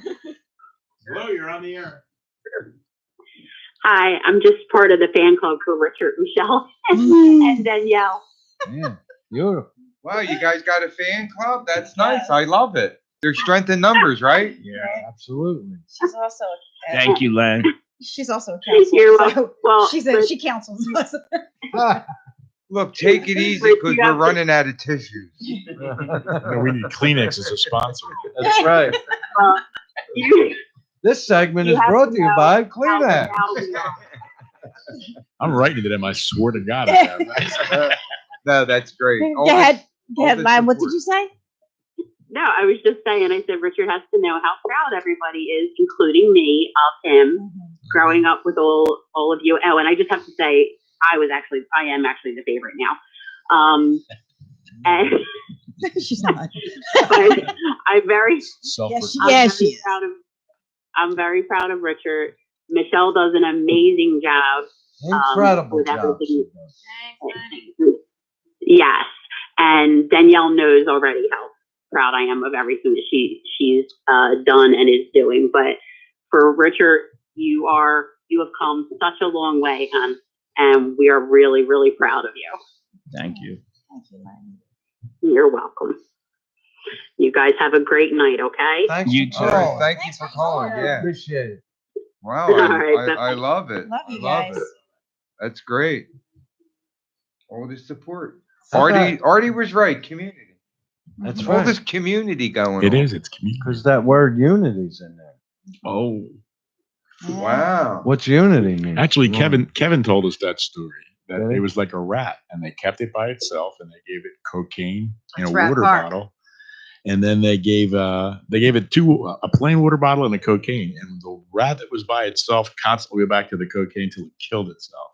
Hello, you're on the air.
Hi, I'm just part of the fan club for Richard, Michelle, and Danielle.
Yeah, beautiful.
Wow, you guys got a fan club? That's nice. I love it. There's strength in numbers, right?
Yeah, absolutely.
She's also
Thank you, Len.
she's also a counselor.
You're
So
well,
she said
but-
she counsels us.
Look, take it easy because we're running out of tissues.
No, we need Kleenex as a sponsor.
That's right.
you-
This segment
You
is
have
brought
to
to you
know
by
how
Kleenex.
I'm writing to them. I swear to God. I have.
No, that's great.
Go ahead,
all the
Lime. What did
support.
you say?
No, I was just saying, I said Richard has to know how proud everybody is, including me, of him growing up with all of you. Oh, and I just have to say, I am actually the favorite now. And
She's not.
but I'm very,
She
I'm very proud of Richard. Michelle does an amazing job.
Incredible
with
job.
everything. Yes, and Danielle knows already how proud I am of everything that she's done and is doing. But for Richard, you have come such a long way, hon, and we are really, really proud of you.
Thank you.
You're welcome. You guys have a great night, okay?
Thanks
You
for
too.
calling.
Thank you for calling. Yeah.
Appreciate it.
Wow.
All right,
I love it.
Love you
I love
guys.
it. That's great. All the support.
Okay.
Artie was right. Community.
That's
All
right.
this community going
It
on.
is. It's community.
Because that word unity's in there.
Oh,
Wow.
What's unity mean?
Actually,
Come on.
Kevin told us that story. That
Really?
it was like a rat, and they kept it by itself, and they gave it cocaine in
That's
a
rat
water
park.
bottle, and then they gave it a plain water bottle and a cocaine, and the rat that was by itself constantly went back to the cocaine until it killed itself.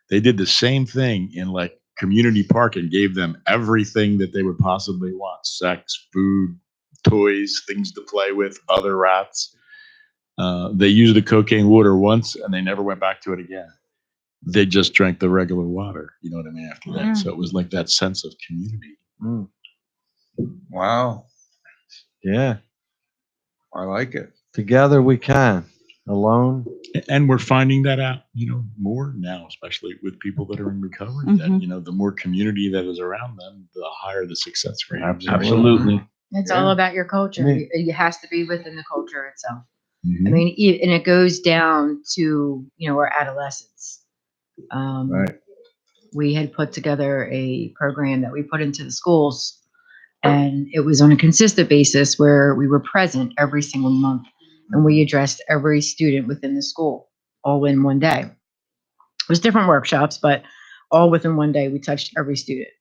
They did the same thing in like community park and gave them everything that they would possibly want: sex, food, toys, things to play with, other rats. They used the cocaine water once, and they never went back to it again. They just drank the regular water. You know what I mean? After that, so it was like that sense of community.
Mm.
Wow.
Yeah.
I like it.
Together we can. Alone.
And we're finding that out, more now, especially with people that are in recovery. That the more community that is around them, the higher the success rate.
absolutely.
It's
Yeah.
all about your culture.
I mean-
It has to be within the culture itself.
Mhm.
I mean, and it goes down to, our adolescents.
Right.
We had put together a program that we put into the schools, and it was on a consistent basis where we were present every single month, and we addressed every student within the school all in one day. It was different workshops, but all within one day, we touched every student.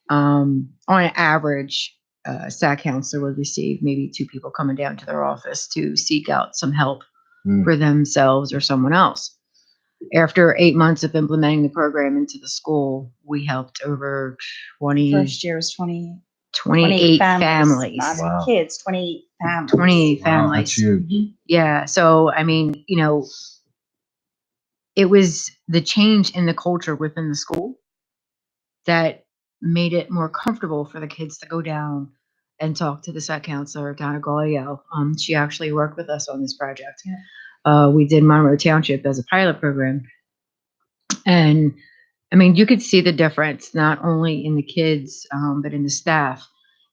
On average, a SAC counselor would receive maybe 2 people coming down to their office to seek out some help for themselves or someone else. After 8 months of implementing the program into the school, we helped over
First year was
28 families.
Not
Wow.
kids, 28 families.
28
Wow,
families.
that's huge.
Yeah. So, I mean, it was the change in the culture within the school that made it more comfortable for the kids to go down and talk to the SAC counselor, Donna Gallio. She actually worked with us on this project. We did Monroe Township as a pilot program. And I mean, you could see the difference, not only in the kids, but in the staff.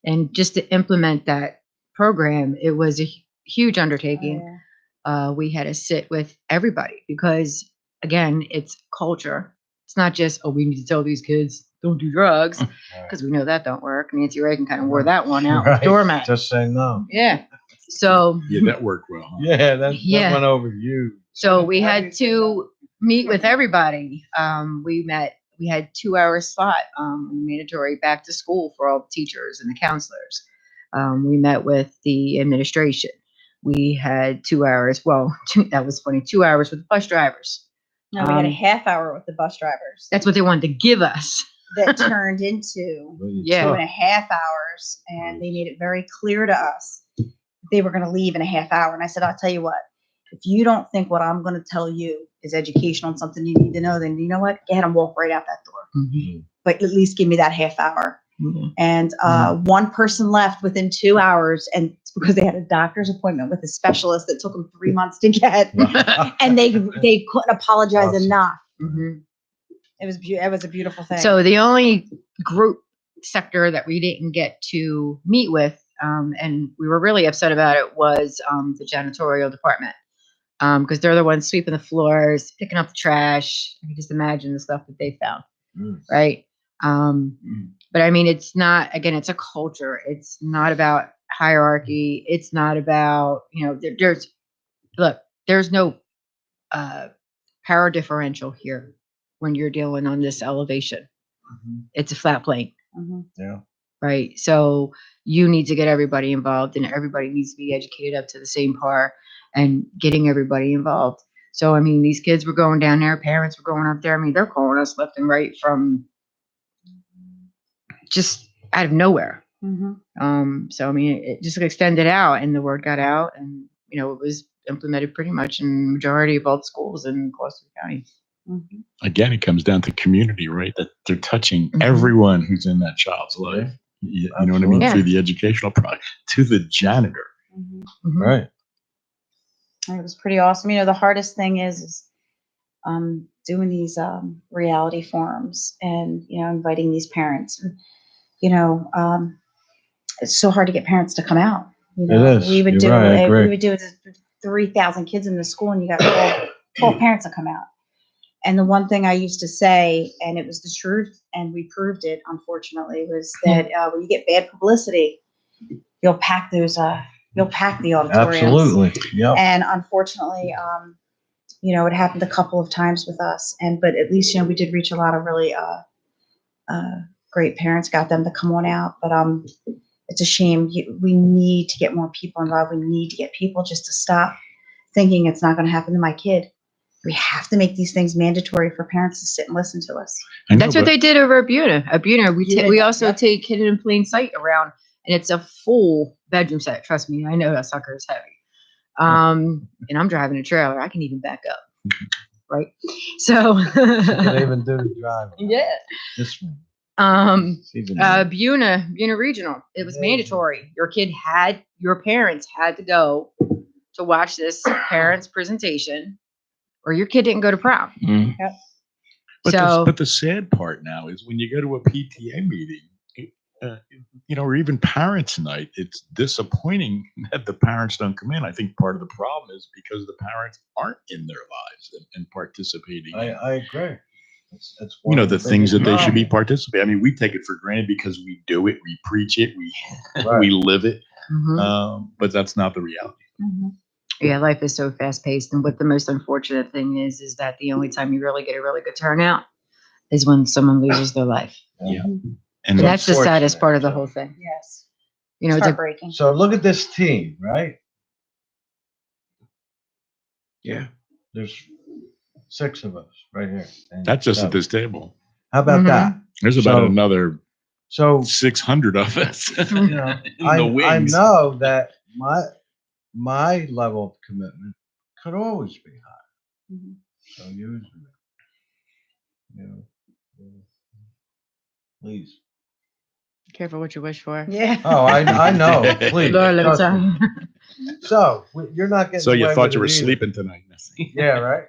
And just to implement that program, it was a huge undertaking. We had to sit with everybody because, again, it's culture. It's not just, we need to tell these kids don't do drugs, because we know that don't work. Nancy Reagan kind of wore that one out with doormat.
Just say no.
Yeah. So
Yeah, that worked well. Huh?
Yeah, that
Yeah.
went over you.
So we had to meet with everybody. We had 2-hour slot, mandatory back to school for all the teachers and the counselors. We met with the administration. We had 2 hours. Well, that was funny. 2 hours with the bus drivers.
No, we had a half hour with the bus drivers
That's what they wanted to give us.
that turned into
Yeah.
2.5 hours. And they made it very clear to us they were going to leave in a half hour. And I said, I'll tell you what, if you don't think what I'm going to tell you is educational and something you need to know, then you know what? Go ahead and walk right out that door. But at least give me that half hour. And one person left within 2 hours, and it's because they had a doctor's appointment with a specialist that took them 3 months to get, and they couldn't apologize enough. It was a beautiful thing.
So the only group sector that we didn't get to meet with, and we were really upset about it, was the janitorial department, because they're the ones sweeping the floors, picking up the trash. You can just imagine the stuff that they found, right? But I mean, it's not, again, it's a culture. It's not about hierarchy. It's not about, there's no power differential here when you're dealing on this elevation. It's a flat plane.
Yeah.
Right. So you need to get everybody involved, and everybody needs to be educated up to the same par, and getting everybody involved. So, I mean, these kids were going down there, parents were going up there. I mean, they're calling us left and right from just out of nowhere. So, I mean, it just extended out and the word got out and, you know, it was implemented pretty much in majority of all the schools in Gloucester County.
Again, it comes down to community, right? That they're touching everyone who's in that child's life. You know what I mean?
Yeah.
Through the educational product to the janitor.
Right.
And it was pretty awesome. You know, the hardest thing is doing these reality forums and, you know, inviting these parents. And, you know, it's so hard to get parents to come out. You know,
It is.
We would
You're
do
right, I agree.
we would do 3,000 kids in the school, and you got 12 parents to come out. And the one thing I used to say, and it was the truth, and we proved it, unfortunately, was that when you get bad publicity, you'll pack those. You'll pack the auditoriums.
Absolutely. Yep.
And unfortunately, you know, it happened a couple of times with us. But at least, you know, we did reach a lot of really great parents, got them to come on out. But it's a shame. We need to get more people involved. We need to get people just to stop thinking it's not going to happen to my kid. We have to make these things mandatory for parents to sit and listen to us.
That's what they did over at Buna. At Buna, we also
Yep.
take Hidden in Plain Sight around, and it's a full bedroom set. Trust me, I know that sucker is heavy. And I'm driving a trailer. I can even back up, right? So
You can even do the driving.
yeah.
This one.
Buna Regional. It was mandatory. Your parents had to go to watch this parents' presentation, or your kid didn't go to prom.
Yep.
But the sad part now is when you go to a PTA meeting, you know, or even parents' night, it's disappointing that the parents don't come in. I think part of the problem is because the parents aren't in their lives and participating.
I agree. That's
You know, the things that they should be
biggest
participating. I mean, we take it for granted because we do it, we preach it, we
Right.
we live it,
Mhm.
but that's not the reality.
Yeah, life is so fast paced, and what the most unfortunate thing is that the only time you really get a really good turnout is when someone loses their life.
Yeah.
And that's the saddest
unfortunate,
part of the
so.
whole thing.
Yes.
You know,
It's
it's a,
heartbreaking.
So look at this team, right?
Yeah.
There's 6 of us right here. And
That's just at
7.
this table.
How about that?
There's about
So-
another
So
600 of us
you know,
in the
I
wings.
know that my level of commitment could always be higher. So use me. You know, please.
careful what you wish for.
Yeah.
Oh, I know. Please.
Lord, let me
trust
tell
me.
you.
So you're not getting.
So you
away
thought
with
you
it
were
either.
sleeping tonight.
Yeah, right.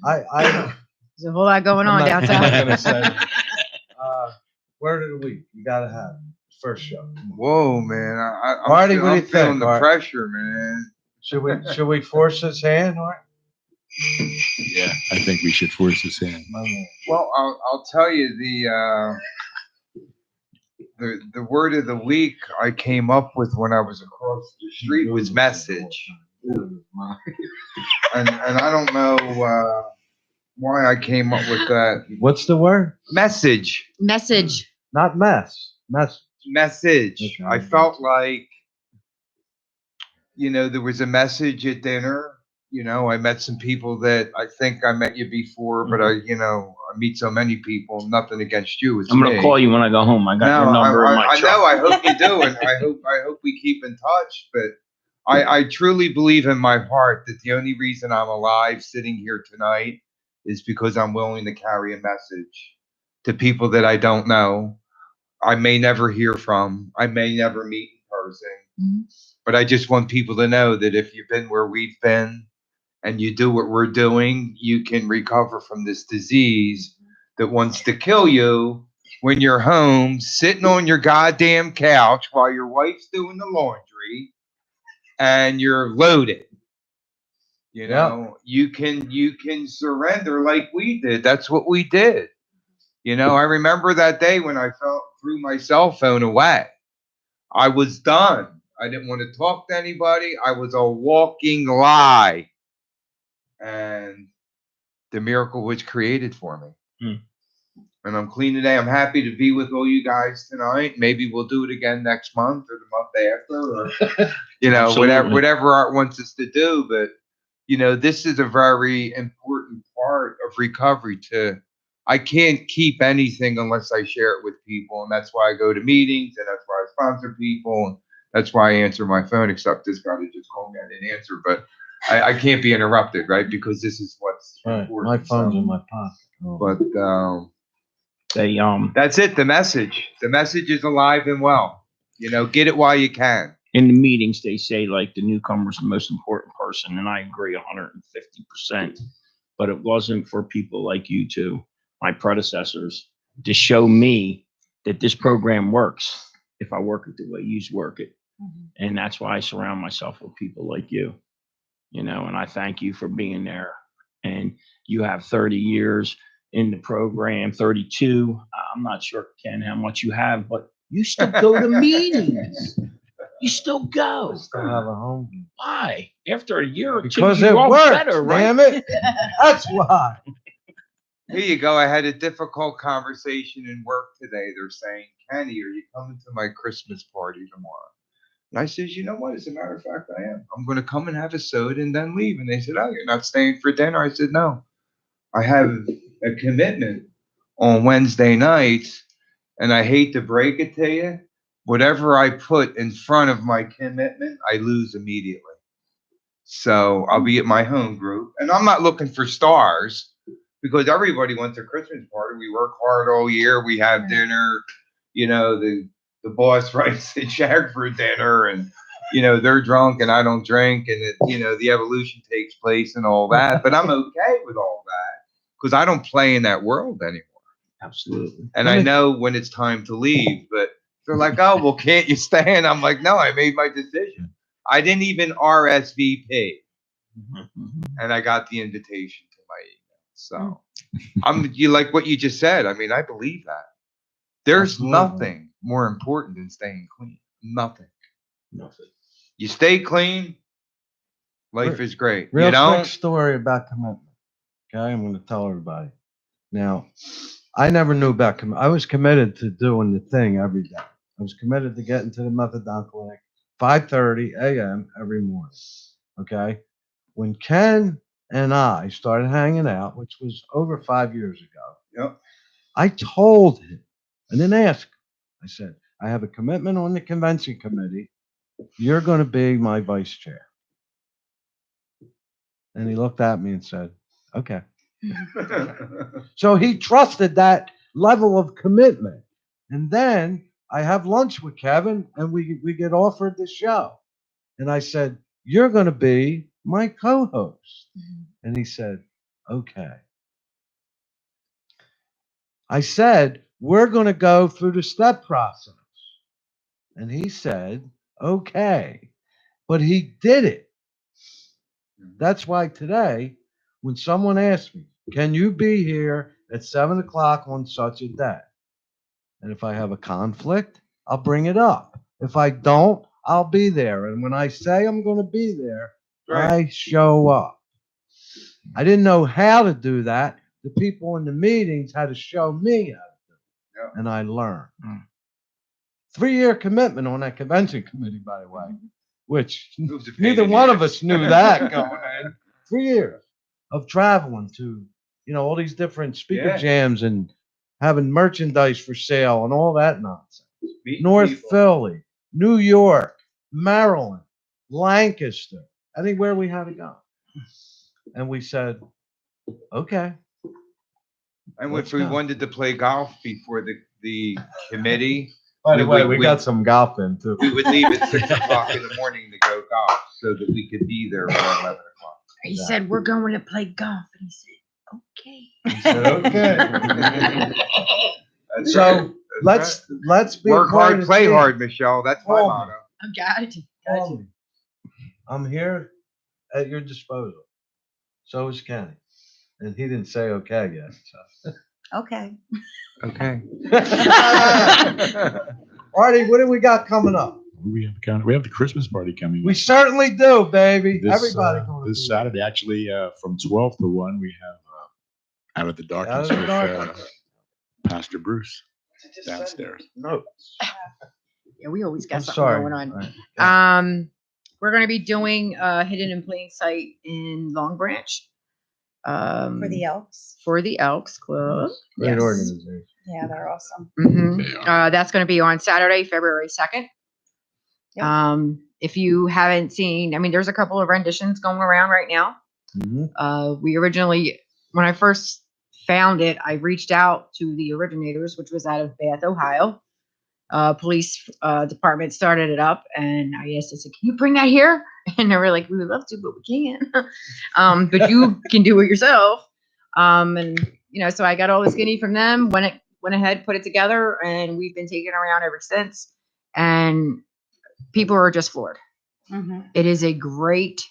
I
There's a whole lot going on
I'm not
downtown.
gonna say. Word of the week. You gotta have it. First show.
Whoa, man! I'm
Marty,
feel-
what do
I'm
you
feeling
think,
the
Marty?
pressure, man.
Should we force his hand or?
Yeah, I think we should force this in.
Well, I'll tell you the word of the week I came up with when I was across the street was message, and I don't know why I came up with that
What's the word?
message.
Message.
Not mess.
Message.
Okay.
I felt like, you know, there was a message at dinner. You know, I met some people that I think I met you before, but I meet so many people. Nothing against you. It's
I'm gonna
me.
call you when I go home. I got your number in my
I
truck.
know. I hope you do, and I hope we keep in touch. But I truly believe in my heart that the only reason I'm alive, sitting here tonight, is because I'm willing to carry a message to people that I don't know, I may never hear from, I may never meet in person. But I just want people to know that if you've been where we've been and you do what we're doing, you can recover from this disease that wants to kill you when you're home, sitting on your goddamn couch while your wife's doing the laundry and you're loaded. You know, you can surrender like we did. That's what we did. You know, I remember that day when I threw my cell phone away. I was done. I didn't want to talk to anybody. I was a walking lie. And the miracle was created for me. And I'm clean today. I'm happy to be with all you guys tonight. Maybe we'll do it again next month or the month after, or you know,
Absolutely.
whatever Art wants us to do. But this is a very important part of recovery I can't keep anything unless I share it with people. And that's why I go to meetings, and that's why I sponsor people. And that's why I answer my phone, except this guy that just called me, I didn't answer, but I can't be interrupted, right? Because this is what's
Right.
important.
My phone's in my pocket.
But
They
that's it. The message is alive and well. Get it while you can.
in the meetings they say like the newcomer's the most important person, and I agree 150%. But it wasn't for people like you two, my predecessors, to show me that this program works if I work it the way you work it. And that's why I surround myself with people like you, and I thank you for being there. And you have 30 years in the program, 32. I'm not sure, Ken, how much you have, but you still go to meetings. You still go.
Still have a home.
Why? After a year or two,
Because
you
it
grow
works,
better, right?
damn it. That's why.
Here you go. I had a difficult conversation in work today. They're saying, Kenny, are you coming to my Christmas party tomorrow? And I says, you know what? As a matter of fact, I am. I'm going to come and have a soda and then leave. And they said, oh, you're not staying for dinner? I said, no. I have a commitment on Wednesday nights, and I hate to break it to you. Whatever I put in front of my commitment, I lose immediately. So I'll be at my home group. And I'm not looking for stars, because everybody wants a Christmas party. We work hard all year. We have dinner. The boss writes a check for dinner, and they're drunk and I don't drink, and the evolution takes place and all that. But I'm okay with all that because I don't play in that world anymore.
Absolutely.
And I know when it's time to leave, but they're like, oh, well, can't you stay? And I'm like, no, I made my decision. I didn't even RSVP, and I got the invitation to my email. So you like what you just said. I mean, I believe that. There's
Absolutely.
nothing more important than staying clean. Nothing.
Nothing.
You stay clean, life is great.
Real
You don't?
quick story about commitment. Okay, I'm going to tell everybody. Now, I never knew about commitment. I was committed to doing the thing every day. I was committed to getting to the methadone clinic 5:30 a.m. every morning. Okay, when Ken and I started hanging out, which was over 5 years ago,
Yep.
I told him, I didn't ask him. I said, I have a commitment on the convention committee. You're going to be my vice chair. And he looked at me and said, okay. So he trusted that level of commitment. And then I have lunch with Kevin, and we get offered the show. And I said, you're going to be my co-host. And he said, okay. I said, we're going to go through the step process. And he said, okay. But he did it. That's why today, when someone asks me, can you be here at 7 o'clock on such a day? And if I have a conflict, I'll bring it up. If I don't, I'll be there. And when I say I'm going to be there, I show up. I didn't know how to do that. The people in the meetings had to show me how to do it. And I learned. 3-year commitment on that convention committee, by the way, which neither one of us knew that going in. 3 years of traveling to, all these different speaker jams and having merchandise for sale and all that nonsense. North Philly, New York, Maryland, Lancaster, anywhere we had to go. And we said, okay.
And if we wanted to play golf before the committee.
By the way, we got some golf in too.
We would leave at 6 o'clock in the morning to go golf so that we could be there by 11 o'clock.
He said, we're going to play golf. And he said, okay.
He said, okay. So let's be
work hard, play
team.
hard, Michelle. That's my motto.
I got you.
I'm here at your disposal. So is Kenny. And he didn't say okay yet. So.
Okay.
Okay.
Artie, what do we got coming up?
We have the Christmas party coming.
We certainly do, baby.
This,
Everybody
this Saturday, actually, from 12 to 1, we have Out of the Darkness with Pastor Bruce downstairs.
No.
Yeah, we always got
I'm
something
sorry.
going on.
Right.
we're going to be doing Hidden in Plain Sight in Long Branch.
For the Elks.
For the Elks Club.
Great
Yes.
organization.
Yeah, they're awesome.
That's going to be on Saturday, February 2nd.
Yep.
If you haven't seen, I mean, there's a couple of renditions going around right now. We originally, when I first found it, I reached out to the originators, which was out of Bath, Ohio. Police department started it up, and I said, "Can you bring that here?" And they were like, "We would love to, but we can't. But you can do it yourself." And so I got all the skinny from them. Went ahead, put it together, and we've been taking it around ever since. And people are just floored. It is a great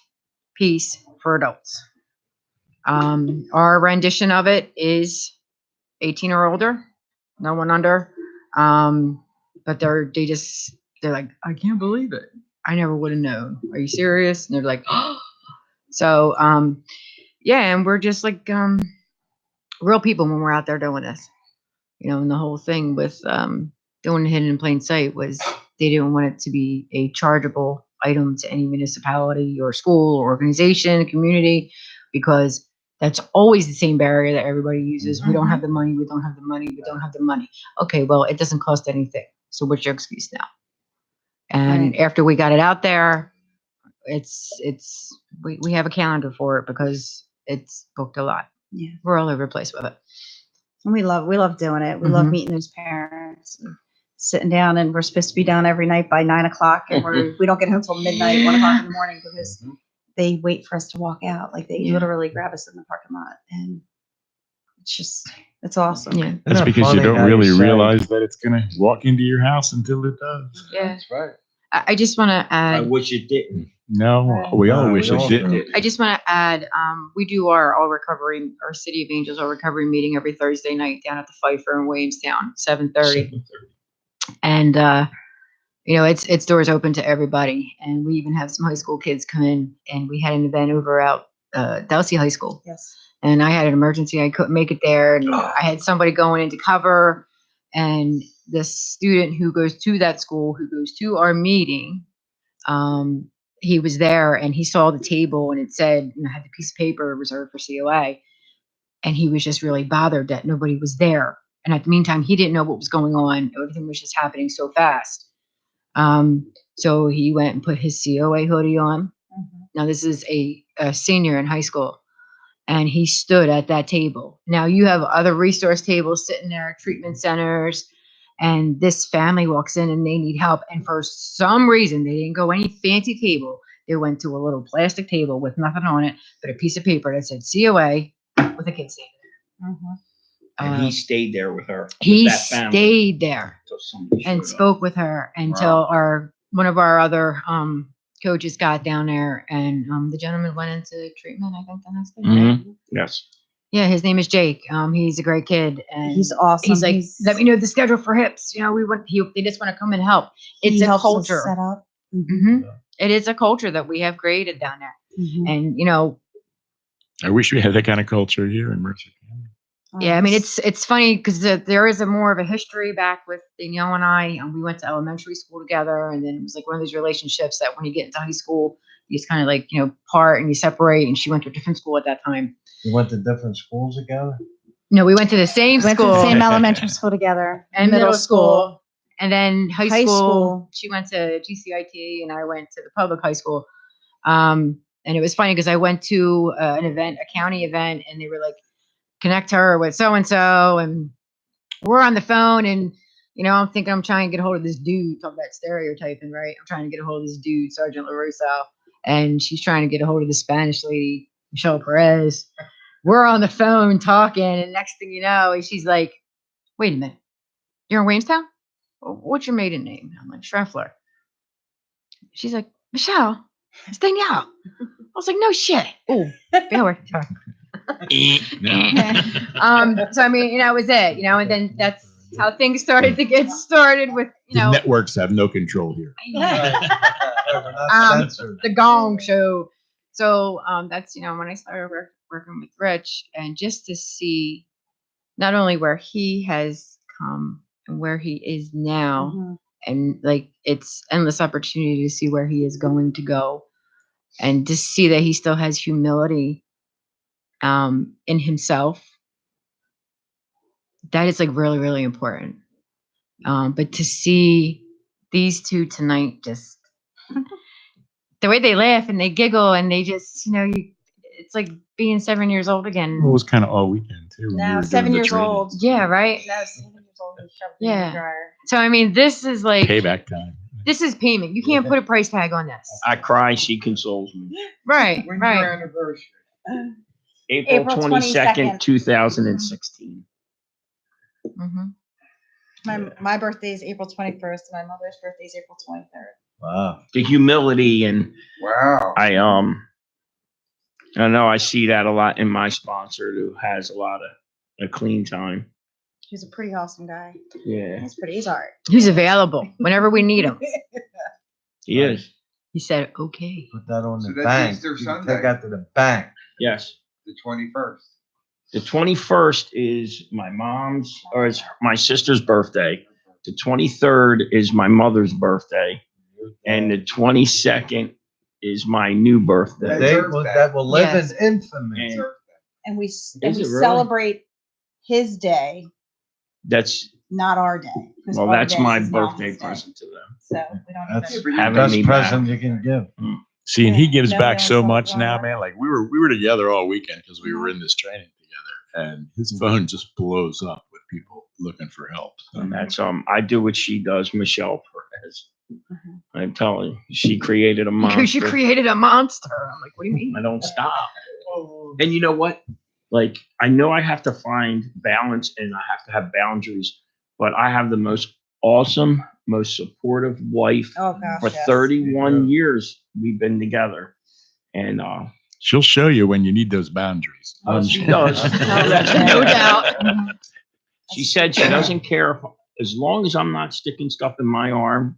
piece for adults. Our rendition of it is 18 or older, no one under. But they're like, "I can't believe it. I never would have known. Are you serious?" And they're like, "Oh." So, and we're just like real people when we're out there doing this. And the whole thing with doing Hidden in Plain Sight was they didn't want it to be a chargeable item to any municipality or school or organization, community, because that's always the same barrier that everybody uses. We don't have the money. We don't have the money. We don't have the money. Okay, well, it doesn't cost anything. So what's your excuse now? And after we got it out there, we have a calendar for it because it's booked a lot.
Yeah.
We're all over the place with it.
And we love doing it. We love meeting those parents and sitting down, and we're supposed to be down every night by 9 o'clock, and we don't get home till midnight, 1 o'clock in the morning, because they wait for us to walk out. Like they literally grab us in the parking lot, and it's awesome.
Yeah.
That's because you don't really realize that it's gonna walk into your house until it does.
Yeah.
That's right.
I just want to
I
add.
wish it didn't.
No, we all wish it
all
didn't.
I just want to add. We do our City of Angels All Recovery meeting every Thursday night down at the Pfeiffer in Williamstown, 7:30. And it's doors open to everybody. And we even have some high school kids come in. And we had an event over out Delsey High School.
Yes.
And I had an emergency. I couldn't make it there. And I had somebody going in to cover. And the student who goes to that school, who goes to our meeting, he was there and he saw the table and it said, had the piece of paper reserved for COA. And he was just really bothered that nobody was there. And at the meantime, he didn't know what was going on. Everything was just happening so fast. So he went and put his COA hoodie on. Now, this is a senior in high school. And he stood at that table. Now, you have other resource tables sitting there, treatment centers. And this family walks in and they need help. And for some reason, they didn't go any fancy table. They went to a little plastic table with nothing on it, but a piece of paper that said COA with a kid standing there.
And he stayed there with her.
He
with that family
stayed there
until somebody
and
showed up.
spoke with her until one of our other coaches got down there, and the gentleman went into treatment, I think, the next day.
Mhm. Yes.
Yeah, his name is Jake. He's a great kid, and
He's awesome.
he's like, let me know the schedule for hips. They just want to come and help. It's
He
a
helps us
culture.
set up.
It is a culture that we have created down there, and
I wish we had that kind of culture here in Mercer County.
yeah, I mean, it's funny because there is more of a history back with Danielle and I. And we went to elementary school together, and then it was like one of those relationships that when you get into high school, you just kind of like part and you separate. And she went to a different school at that time.
You went to different schools together?
No, we went to the same
Went
school
to the same elementary school together.
and middle school, and then high
High
school.
school.
She went to GCIT, and I went to the public high school. And it was funny because I went to an event, a county event, and they were like, connect her with so and so, and we're on the phone, and I'm thinking I'm trying to get a hold of this dude. Talk about stereotyping, right? I'm trying to get a hold of this dude, Sergeant LaRusso, and she's trying to get a hold of the Spanish lady, Michelle Perez. We're on the phone talking, and next thing you know, she's like, "Wait a minute, you're in Williamstown? What's your maiden name?" I'm like, "Schreffler." She's like, "Michelle, it's Danielle." I was like, "No shit." Oh, Baylor. Sorry. So I mean, it was it, and then that's how things started to get started with,
The networks have no control here.
the Gong Show. So that's when I started working with Rich, and just to see not only where he has come and where he is now, And like, it's endless opportunity to see where he is going to go and to see that he still has humility in himself. That is like really, really important. But to see these two tonight, just the way they laugh and they giggle and they just, it's like being 7 years old again.
It was kind of all weekend too. when we
Now
were doing
7
the
years
training.
old.
Yeah, right.
Now 7 years old and shoved in the
Yeah.
dryer.
So I mean, this is like
Payback time.
this is payment. You can't put a price tag on this.
I cry, she consoles me.
Right,
When's your
right.
anniversary?
April
April
22nd, 2016.
Mm-hmm.
My birthday is April 21st. My mother's birthday is April 23rd.
Wow.
The humility and
Wow.
I know I see that a lot in my sponsor who has a lot of a clean time.
He's a pretty awesome guy.
Yeah,
He's all right.
He's available whenever we need him.
he is.
He said, okay.
Put that on
So
the
that's
bank.
Easter
You can
Sunday.
take that to the bank.
Yes.
The 21st.
The 21st is my mom's or it's my sister's birthday. The 23rd is my mother's birthday. And the 22nd is my new birthday.
That will live
Yes.
in infamy.
And
And we
Is it really?
celebrate his day,
that's
not our day. 'cause our
that's
day
my
is not
birthday
his day.
present to them.
So we don't
That's
even.
the
Having
best
me back.
present you can give.
See, and he gives
No,
back
no,
so
no,
much
no,
now,
no.
man. Like we were together all weekend because we were in this training together, and his phone just blows up with people looking for help. So,
And that's I do what she does, Michelle Perez. I'm telling you, she created a monster.
Because you created a monster. I'm like, what do you mean?
I don't stop. And you know what? Like, I know I have to find balance and I have to have boundaries, but I have the most awesome, most supportive wife.
Oh gosh.
For
yes.
31 years we've been together. And
she'll show you when you need those boundaries.
she does.
No doubt.
She said she doesn't care as long as I'm not sticking stuff in my arm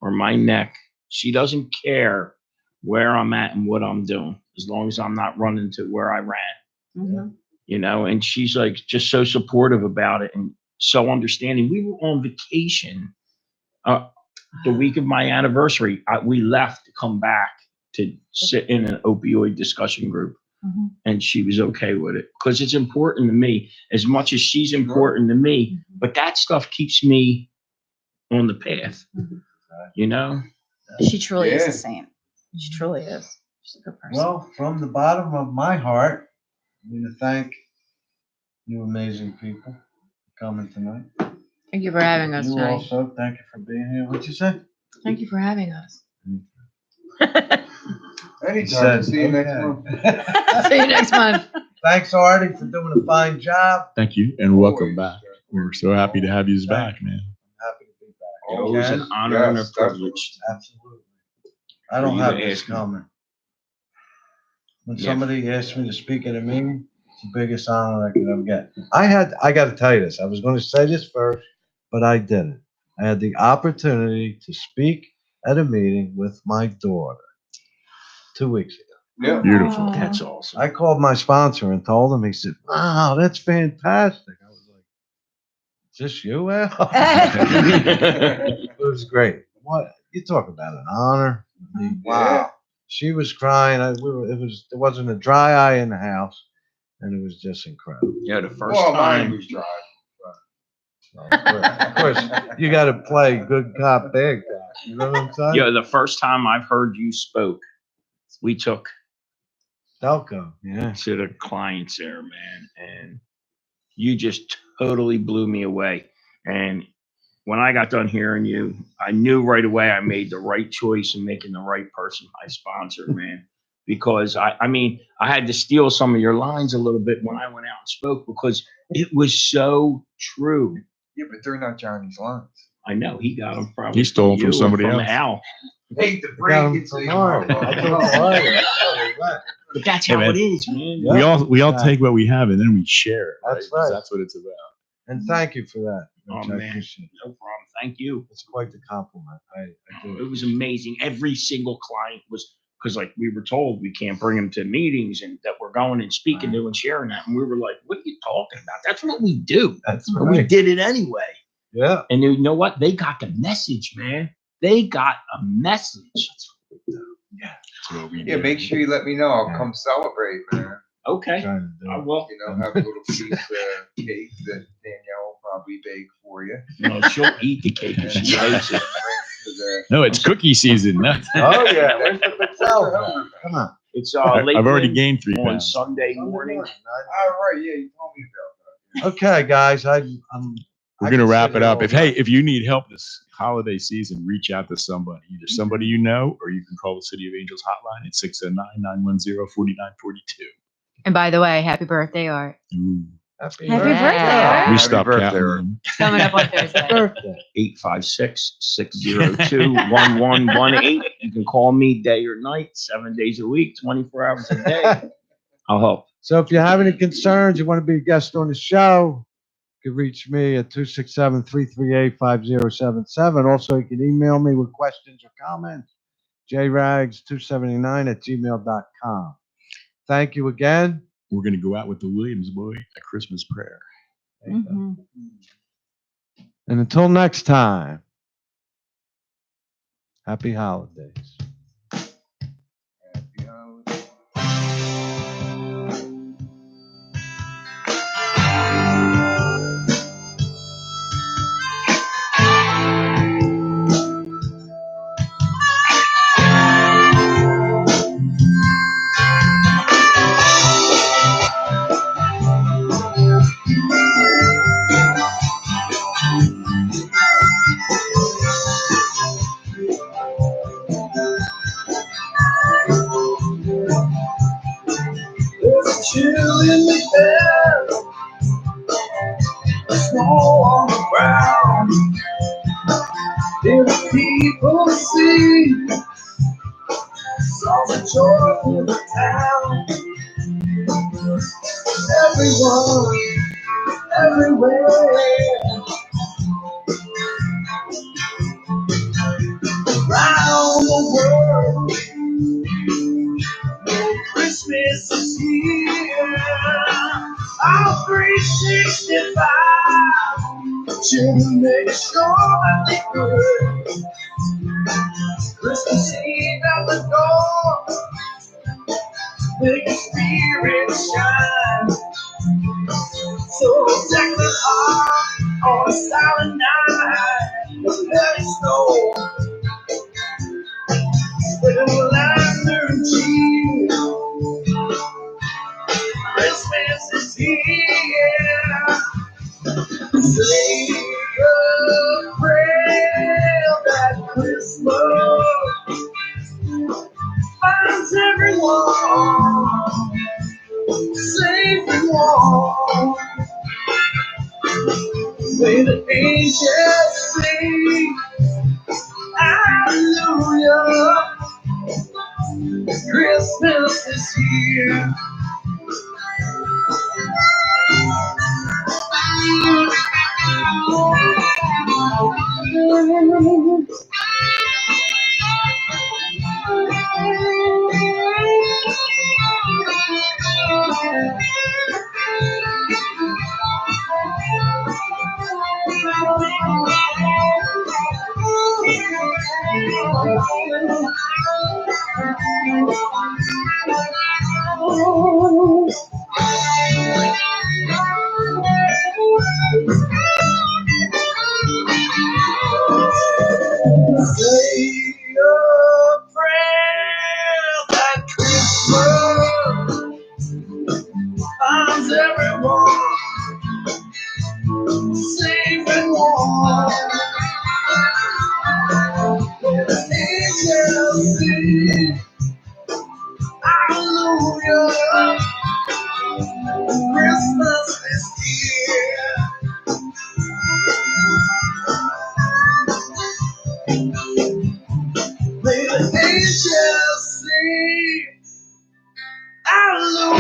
or my neck. She doesn't care where I'm at and what I'm doing, as long as I'm not running to where I ran. And she's like just so supportive about it and so understanding. We were on vacation the week of my anniversary. We left to come back to sit in an opioid discussion group. And she was okay with it because it's important to me as much as she's important to me. But that stuff keeps me on the path,
She truly is
Yeah.
a saint. She truly is. She's a good person.
Well, from the bottom of my heart, I'm going to thank you amazing people for coming tonight.
Thank you for having us
You
tonight.
also, thank you for being here. What'd you say?
Thank you for having us.
Anytime. See you next
okay.
month.
See you next month.
Thanks, Artie, for doing a fine job.
Thank you and welcome back. We're so happy to have you back, man.
Happy to be back.
It was an honor and a privilege.
Absolutely. I don't
For you
have
to
this
ask me.
coming. When
Yeah.
somebody asks me to speak at a meeting, it's the biggest honor I could ever get. I got to tell you this. I was going to say this first, but I didn't. I had the opportunity to speak at a meeting with my daughter 2 weeks ago.
Yeah.
Beautiful.
That's awesome.
I called my sponsor and told him. He said, "Wow, that's fantastic." I was like, "Is this you, Al?" It was great. What you talk about an honor? I mean, wow. She was crying. There wasn't a dry eye in the house, and it was just incredible.
Yeah, the first
Well, mine
time.
was dry.
Of course, you got to play good cop, bad cop. You know what I'm saying?
Yeah, the first time I've heard you spoke, we took
Delco. Yeah.
to the clients there, man, and you just totally blew me away. And when I got done hearing you, I knew right away I made the right choice in making the right person my sponsor, man. Because I mean, I had to steal some of your lines a little bit when I went out and spoke because it was so true.
Yeah, but they're not Johnny's lines.
I know he got them probably.
He stole 'em from
you or
somebody else.
Al.
Hate to
Got
break
him
it to
from
you.
Mark. I took the line. That's right.
But that's
Hey,
how
man.
it is, man.
Yeah.
We all
Yeah.
take what we have and then we share it.
That's
'Cause
right.
That's what it's about.
And thank you for that.
Oh,
Rich. I
man.
appreciate it.
No problem. Thank you.
It's quite the compliment. I do.
It was amazing. Every single client was because, like, we were told we can't bring them to meetings and that we're going and speaking to and sharing that. And we were like, what are you talking about? That's what we do.
That's
But we
right.
did it anyway.
Yeah.
And you know what? They got the message, man. They got a message.
Yeah, make sure you let me know. I'll come celebrate, man.
Okay. I will.
You know, have a little piece of cake that Danielle will probably bake for you.
No, she'll eat the cake if she hates it.
No, it's cookie season.
Oh yeah. Where's the McDowell? Come on.
It's
I've
late
already
in
gained 3
on
pounds.
Sunday morning.
All right, yeah, you told me about
Okay, guys.
We're gonna wrap it up. If you need help this holiday season, reach out to somebody, either somebody you know, or you can call the City of Angels hotline at 609-910-4942.
And by the way, happy birthday, Art.
Happy
birthday,
Art.
We
Happy
stopped
birthday,
counting
Art.
them.
Coming up on Thursday.
856-602-1118. You can call me day or night, 7 days a week, 24 hours a day. I'll help.
So if you have any concerns, you want to be a guest on the show, you can reach me at 267-338-5077. Also, you can email me with questions or comments, jrags279@gmail.com. Thank you again.
We're gonna go out with the Williams Boy, A Christmas Prayer.
And until next time, happy holidays.
There's a chill in the air, a snow on the ground. If people see songs of joy in the town, everyone, everywhere, around the world, Christmas is here. All 365, children make sure that they good. Christmas Eve at the door, make your spirit shine. So deck the heart on a silent night, let it snow. With a lantern cheer, Christmas is here. Say a prayer that Christmas finds everyone safe and warm. May the angels sing hallelujah. Christmas is here. Say a prayer that Christmas finds everyone safe and warm. Let the angels sing hallelujah. Christmas is here. May the angels sing hallelujah.